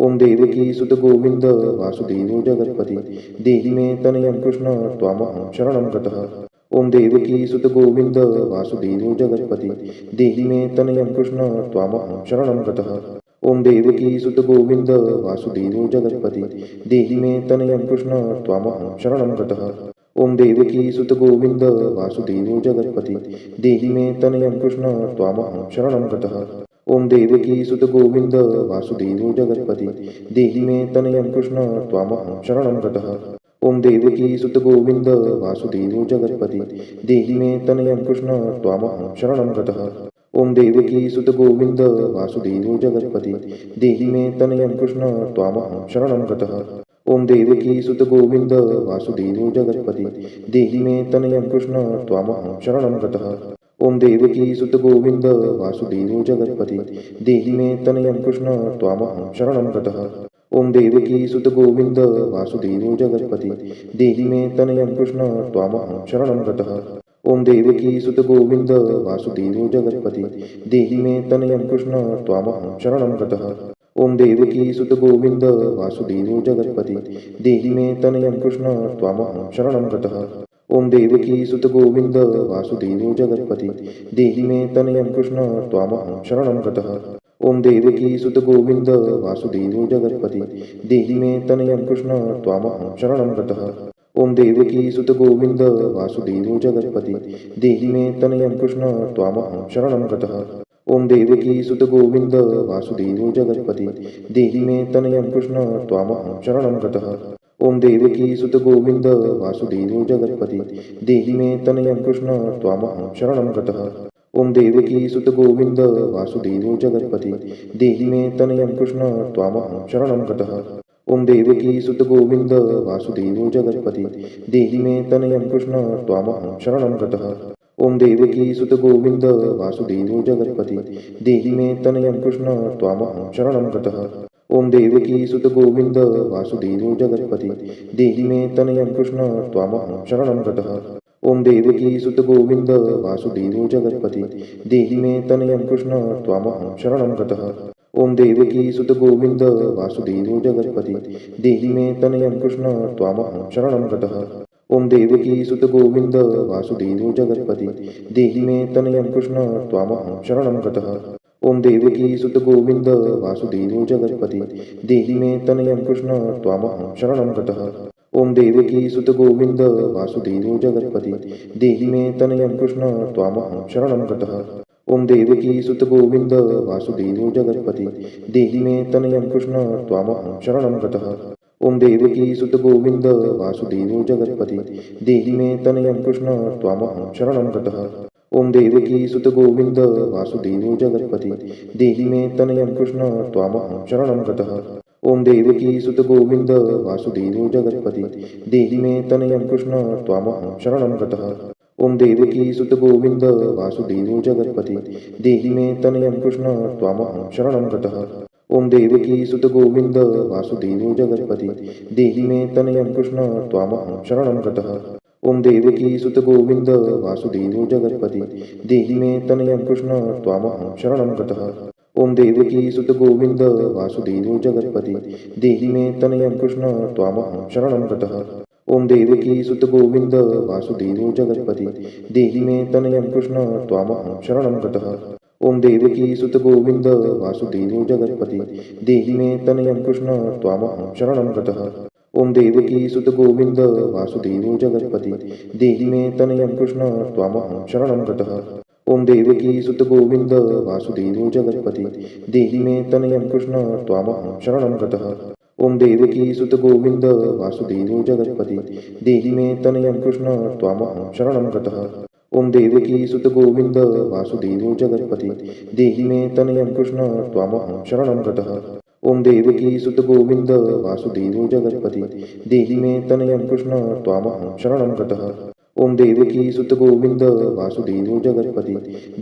ओम देवकी सुत गोविंद वासुदेव जगत्पती देहि मे तनयं कृष्ण त्वामहं शरणं गतः ओम देवकी सुत गोविंद वासुदेव जगत्पती देहि मे तनयं कृष्ण त्वामहं शरणं गतः ओम देवकी सुत गोविंद वासुदेव जगत्पती देहि मे तनयं कृष्ण त्वामहं शरणं गतः ओम देवकी सुत गोविंद वासुदेव जगत्पती देहि मे तनयं कृष्ण त्वामहं शरणं गतः ओम देवकी सुत गोविंद वासुदेव जगत्पती देहि मे तनयं कृष्ण त्वामहं शरणं गतः ओम देवकी सुत गोविंद वासुदेवो जगत्पति देहि मे तनयं कृष्ण त्वामहं शरणं गतः। ओम देवकी सुत गोविंद वासुदेवो जगत्पति देहि मे तनयं कृष्ण त्वामहं शरणं गतः। ओम देवकी सुत गोविंद वासुदेवो जगत्पति देहि मे तनयं कृष्ण त्वामहं शरणं गतः। ओम देवकी सुत गोविंद वासुदेवो जगत्पति देहि मे तनयं कृष्ण त्वामहं शरणं गतः। ओम देवकी सुत गोविंद वासुदेवो जगत्पति देहि मे तनयं कृष्ण त्वामहं शरणं गतः। ओम देवकी सुत गोविंद वासुदेवो जगत्पति देहि मे तनयं कृष्ण त्वामहं शरणं गतः। ओम देवकी सुत गोविंद वासुदेवो जगत्पति देहि मे तनयं कृष्ण त्वामहं शरणं गतः। ओम देवकी सुत गोविंद वासुदेवो जगत्पति देहि मे तनयं कृष्ण त्वामहं शरणं गतः। ओम देवकी सुत गोविंद वासुदेवो जगत्पति देहि मे तनयं कृष्ण त्वामहं शरणं गतः। ओम देवकी सुत गोविंद वासुदेवो जगत्पति देहि मे तनयं कृष्ण त्वामहं शरणं गतः। ओम देवकी सुत गोविंद वासुदेवो जगत्पति देहि मे तनयं कृष्ण त्वामहं शरणं गतः। ओम देवकी सुत गोविंद वासुदेवो जगत्पति देहि मे तनयं कृष्ण त्वामहं शरणं गतः। ओम देवकी सुत गोविंद वासुदेवो जगत्पति देहि मे तनयं कृष्ण त्वामहं शरणं गतः। ओम देवकी सुत गोविंद वासुदेवो जगत्पति देहि मे तनयं कृष्ण त्वामहं शरणं गतः। ओम देवकी सुत गोविंद वासुदेवो जगत्पति देहि मे तनयं कृष्ण त्वामहं शरणं गतः। ओम देवकी सुत गोविंद वासुदेवो जगत्पति देहि मे तनयं कृष्ण त्वामहं शरणं गतः। ओम देवकी सुत गोविंद वासुदेवो जगत्पति देहि मे तनयं कृष्ण त्वामहं शरणं गतः। ओम देवकी सुत गोविंद वासुदेवो जगत्पति देहि मे तनयं कृष्ण त्वामहं शरणं गतः। ओम देवकी सुत गोविंद वासुदेवो जगत्पति देहि मे तनयं कृष्ण त्वामहं शरणं गतः। ओम देवकी सुत गोविंद वासुदेवो जगत्पति देहि मे तनयं कृष्ण त्वामहं शरणं गतः। ओम देवकी सुत गोविंद वासुदेवो जगत्पति देहि मे तनयं कृष्ण त्वामहं शरणं गतः। ओम देवकी सुत गोविंद वासुदेवो जगत्पति देहि मे तनयं कृष्ण त्वामहं शरणं गतः। ओम देवकी सुत गोविंद वासुदेवो जगत्पति देहि मे तनयं कृष्ण त्वामहं शरणं गतः। ओम देवकी सुत गोविंद वासुदेवो जगत्पति देहि मे तनयं कृष्ण त्वामहं शरणं गतः। ओम देवकी सुत गोविंद वासुदेवो जगत्पति देहि मे तनयं कृष्ण त्वामहं शरणं गतः। ओम देवकी सुत गोविंद वासुदेवो जगत्पति देहि मे तनयं कृष्ण त्वामहं शरणं गतः। ओम देवकी सुत गोविंद वासुदेवो जगत्पति देहि मे तनयं कृष्ण त्वामहं शरणं गतः। ओम देवकी सुत गोविंद वासुदेवो जगत्पति देहि मे तनयं कृष्ण त्वामहं शरणं गतः। ओम देवकी सुत गोविंद वासुदेवो जगत्पति देहि मे तनयं कृष्ण त्वामहं शरणं गतः। ओम देवकी सुत गोविंद वासुदेवो जगत्पति देहि मे तनयं कृष्ण त्वामहं शरणं गतः। ओम देवकी सुत गोविंद वासुदेवो जगत्पति देहि मे तनयं कृष्ण त्वामहं शरणं गतः। ओम देवकी सुत गोविंद वासुदेवो जगत्पति देहि मे तनयं कृष्ण त्वामहं शरणं गतः। ओम देवकी सुत गोविंद वासुदेवो जगत्पति देहि मे तनयं कृष्ण त्वामहं शरणं गतः। ओम देवकी सुत गोविंद वासुदेवो जगत्पति देहि मे तनयं कृष्ण त्वामहं शरणं गतः। ओम देवकी सुत गोविंद वासुदेवो जगत्पति देहि मे तनयं कृष्ण त्वामहं शरणं गतः। ओम देवकी सुत गोविंद वासुदेवो जगत्पति देहि मे तनयं कृष्ण त्वामहं शरणं गतः। ओम देवकी सुत गोविंद वासुदेवो जगत्पति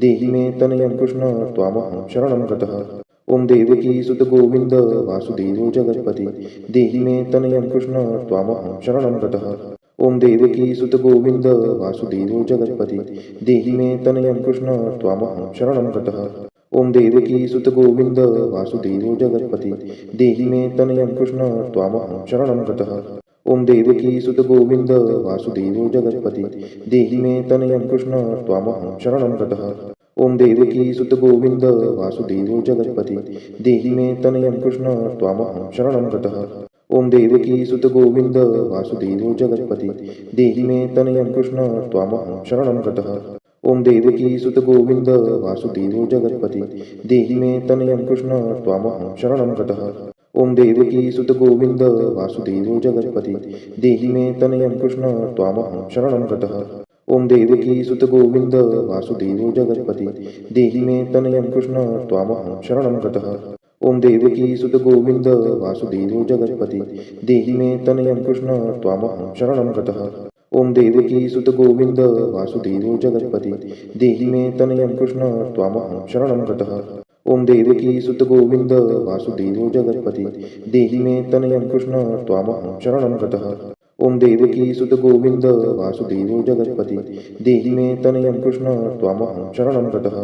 देहि मे तनयं कृष्ण त्वामहं शरणं गतः। ओम देवकी सुत गोविंद वासुदेवो जगत्पति देहि मे तनयं कृष्ण त्वामहं शरणं गतः। ओम देवकी सुत गोविंद वासुदेवो जगत्पति देहि मे तनयं कृष्ण त्वामहं शरणं गतः। ओम देवकी सुत गोविंद वासुदेवो जगत्पति देहि मे तनयं कृष्ण त्वामहं शरणं गतः। ओम देवकी सुत गोविंद वासुदेवो जगत्पति देहि मे तनयं कृष्ण त्वामहं शरणं गतः। ओम देवकी सुत गोविंद वासुदेवो जगत्पति देहि मे तनयं कृष्ण त्वामहं शरणं गतः। ओम देवकी सुत गोविंद वासुदेवो जगत्पति देहि मे तनयं कृष्ण त्वामहं शरणं गतः। ओम देवकी सुत गोविंद वासुदेवो जगत्पति देहि मे तनयं कृष्ण त्वामहं शरणं गतः। ओम देवकी सुत गोविंद वासुदेवो जगत्पति देहि मे तनयं कृष्ण त्वामहं शरणं गतः। ओम देवकी सुत गोविंद वासुदेवो जगत्पति देहि मे तनयं कृष्ण त्वामहं शरणं गतः। ओम देवकी सुत गोविंद वासुदेवो जगत्पति देहि मे तनयं कृष्ण त्वामहं शरणं गतः। ओम देवकी सुत गोविंद वासुदेवो जगत्पति देहि मे तनयं कृष्ण त्वामहं शरणं गतः। ओम देवकी सुत गोविंद वासुदेवो जगत्पति देहि मे तनयं कृष्ण त्वामहं शरणं गतः। ओम देवकी सुत गोविंद वासुदेवो जगत्पति देहि मे तनयं कृष्ण त्वामहं शरणं गतः।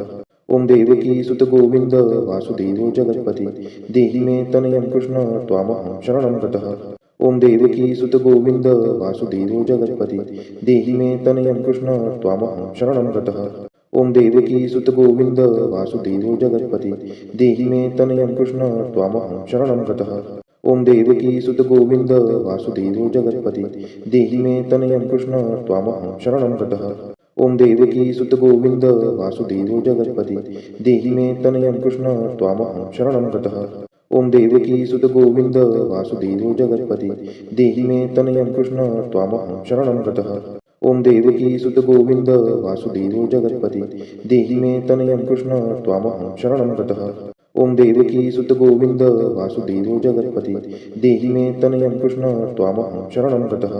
ओम देवकी सुत गोविंद वासुदेवो जगत्पति देहि मे तनयं कृष्ण त्वामहं शरणं गतः। ओम देवकी सुत गोविंद वासुदेवो जगत्पति देहि मे तनयं कृष्ण त्वामहं शरणं गतः। ओम देवकी सुत गोविंद वासुदेवो जगत्पति देहि मे तनयं कृष्ण त्वामहं शरणं गतः। ओम देवकी सुत गोविंद वासुदेवो जगत्पति देहि मे तनयं कृष्ण त्वामहं शरणं गतः। ओम देवकी सुत गोविंद वासुदेवो जगत्पति देहि मे तनयं कृष्ण त्वामहं शरणं गतः। ओम देवकी सुत गोविंद वासुदेवो जगत्पति देहि मे तनयं कृष्ण त्वामहं शरणं गतः। ओम देवकी सुत गोविंद वासुदेवो जगत्पति देहि मे तनयं कृष्ण त्वामहं शरणं गतः। ओम देवकी सुत गोविंद वासुदेवो जगत्पति देहि मे तनयं कृष्ण त्वामहं शरणं गतः।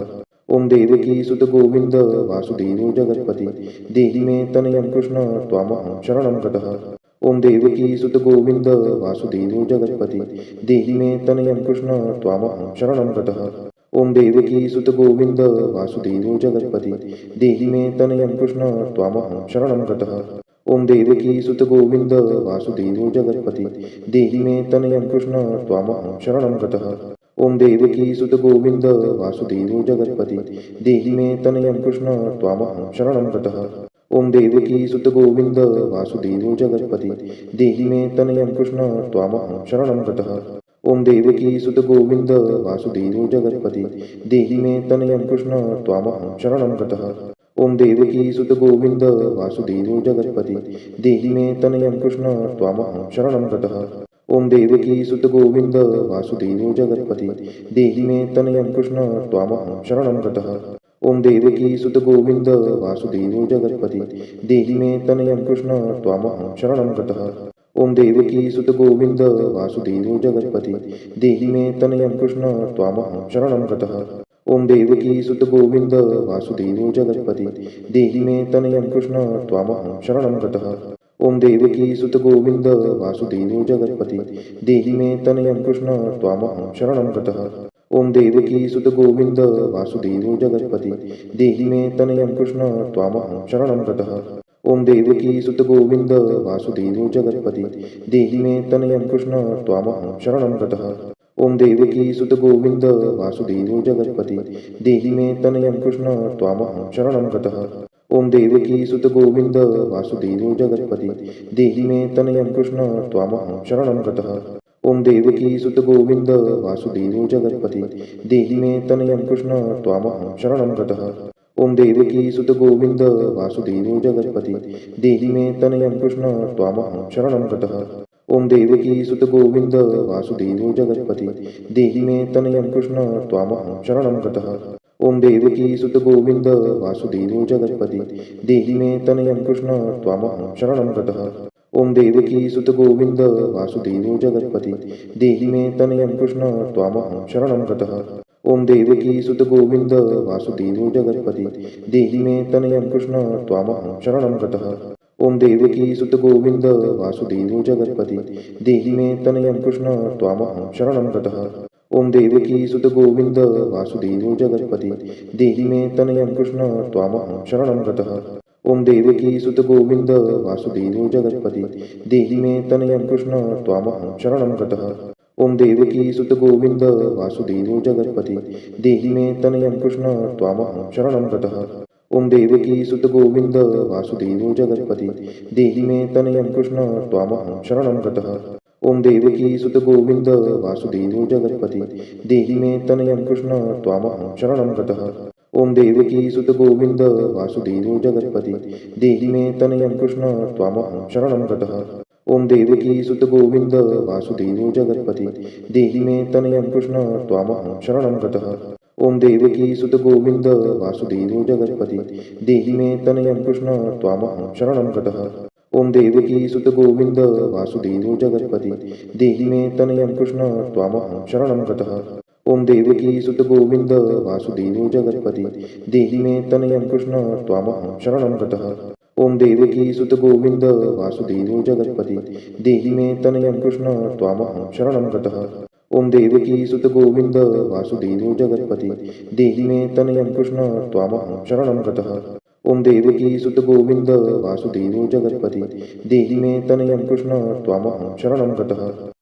ओम देवकी सुत गोविंद वासुदेवो जगत्पति देहि मे तनयं कृष्ण त्वामहं शरणं गतः। ओम देवकी सुत गोविंद वासुदेवो जगत्पति देहि मे तनयं कृष्ण त्वामहं शरणं गतः। ओम देवकी सुत गोविंद वासुदेवो जगत्पति देहि मे तनयं कृष्ण त्वामहं शरणं गतः। ओम देवकी सुत गोविंद वासुदेवो जगत्पति देहि मे तनयं कृष्ण त्वामहं शरणं गतः। ओम देवकी सुत गोविंद वासुदेवो जगत्पति देहि मे तनयं कृष्ण त्वामहं शरणं गतः। ओम देवकी सुत गोविंद वासुदेवो जगत्पति देहि मे तनयं कृष्ण त्वामहं शरणं गतः। ओम देवकी सुत गोविंद वासुदेवो जगत्पति देहि मे तनयं कृष्ण त्वामहं शरणं गतः। ओम देवकी सुत गोविंद वासुदेवो जगत्पति देहि मे तनयं कृष्ण त्वामहं शरणं गतः। ओम देवकी सुत गोविंद वासुदेवो जगत्पति देहि मे तनयं कृष्ण त्वामहं शरणं गतः। ओम देवकी सुत गोविंद वासुदेवो जगत्पति देहि मे तनयं कृष्ण त्वामहं शरणं गतः। ओम देवकी सुत गोविंद वासुदेवो जगत्पति देहि मे तनयं कृष्ण त्वामहं शरणं गतः। ओम देवकी सुत गोविंद वासुदेवो जगत्पति देहि मे तनयं कृष्ण त्वामहं शरणं गतः। ओम देवकी सुत गोविंद वासुदेवो जगत्पति देहि मे तनयं कृष्ण त्वामहं शरणं गतः। ओम देवकी सुत गोविंद वासुदेवो जगत्पति देहि मे तनयं कृष्ण त्वामहं शरणं गतः। ओम देवकी सुत गोविंद वासुदेवो जगत्पति देहि मे तनयं कृष्ण त्वामहं शरणं गतः। ओम देवकी सुत गोविंद वासुदेवो जगत्पति देहि मे तनयं कृष्ण त्वामहं शरणं गतः। ओम देवकी सुत गोविंद वासुदेवो जगत्पति देहि मे तनयं कृष्ण त्वामहं शरणं गतः। ओम देवकी सुत गोविंद वासुदेवो जगत्पति देहि मे तनयं कृष्ण त्वामहं शरणं गतः। ओम देवकी सुत गोविंद वासुदेवो जगत्पति देहि मे तनयं कृष्ण त्वामहं शरणं गतः। ओम देवकी सुत गोविंद वासुदेवो जगत्पति देहि मे तनयं कृष्ण त्वामहं शरणं गतः। ओम देवकी सुत गोविंद वासुदेवो जगत्पति देहि मे तनयं कृष्ण त्वामहं शरणं गतः। ओम देवकी सुत गोविंद वासुदेवो जगत्पति देहि मे तनयं कृष्ण त्वामहं शरणं गतः। ओम देवकी सुत गोविंद वासुदेवो जगत्पति देहि मे तनयं कृष्ण त्वामहं शरणं गतः। ओम देवकी सुत गोविंद वासुदेवो जगत्पति देहि मे तनयं कृष्ण त्वामहं शरणं गतः। ओम देवकी सुत गोविंद वासुदेवो जगत्पति देहि मे तनयं कृष्ण त्वामहं शरणं गतः। ओम देवकी सुत गोविंद वासुदेवो जगत्पति देहि मे तनयं कृष्ण त्वामहं शरणं गतः। ओम देवकी सुत गोविंद वासुदेवो जगत्पति देहि मे तनयं कृष्ण त्वामहं शरणं गतः। ओम देवकी सुत गोविंद वासुदेवो जगत्पति देहि मे तनयं कृष्ण त्वामहं शरणं गतः। ओम देवकी सुत गोविंद वासुदेवो जगत्पति देहि मे तनयं कृष्ण त्वामहं शरणं गतः। ओम देवकी सुत गोविंद वासुदेवो जगत्पति देहि मे तनयं कृष्ण त्वामहं शरणं गतः। ओम देवकी सुत गोविंद वासुदेवो जगत्पति देहि मे तनयं कृष्ण त्वामहं शरणं गतः। ओम देवकी सुत गोविंद वासुदेवो जगत्पति देहि मे तनयं कृष्ण त्वामहं शरणं गतः। ओम देवकी सुत गोविंद वासुदेवो जगत्पति देहि मे तनयं कृष्ण त्वामहं शरणं गतः। ओम देवकी सुत गोविंद वासुदेवो जगत्पति देहि मे तनयं कृष्ण त्वामहं शरणं गतः। ओम देवकी सुत गोविंद वासुदेवो जगत्पति देहि मे तनयं कृष्ण त्वामहं शरणं गतः। ओम देवकी सुत गोविंद वासुदेवो जगत्पति देहि मे तनयं कृष्ण त्वामहं शरणं गतः। ओम देवकी सुत गोविंद वासुदेवो जगत्पति देहि मे तनयं कृष्ण त्वामहं शरणं गतः।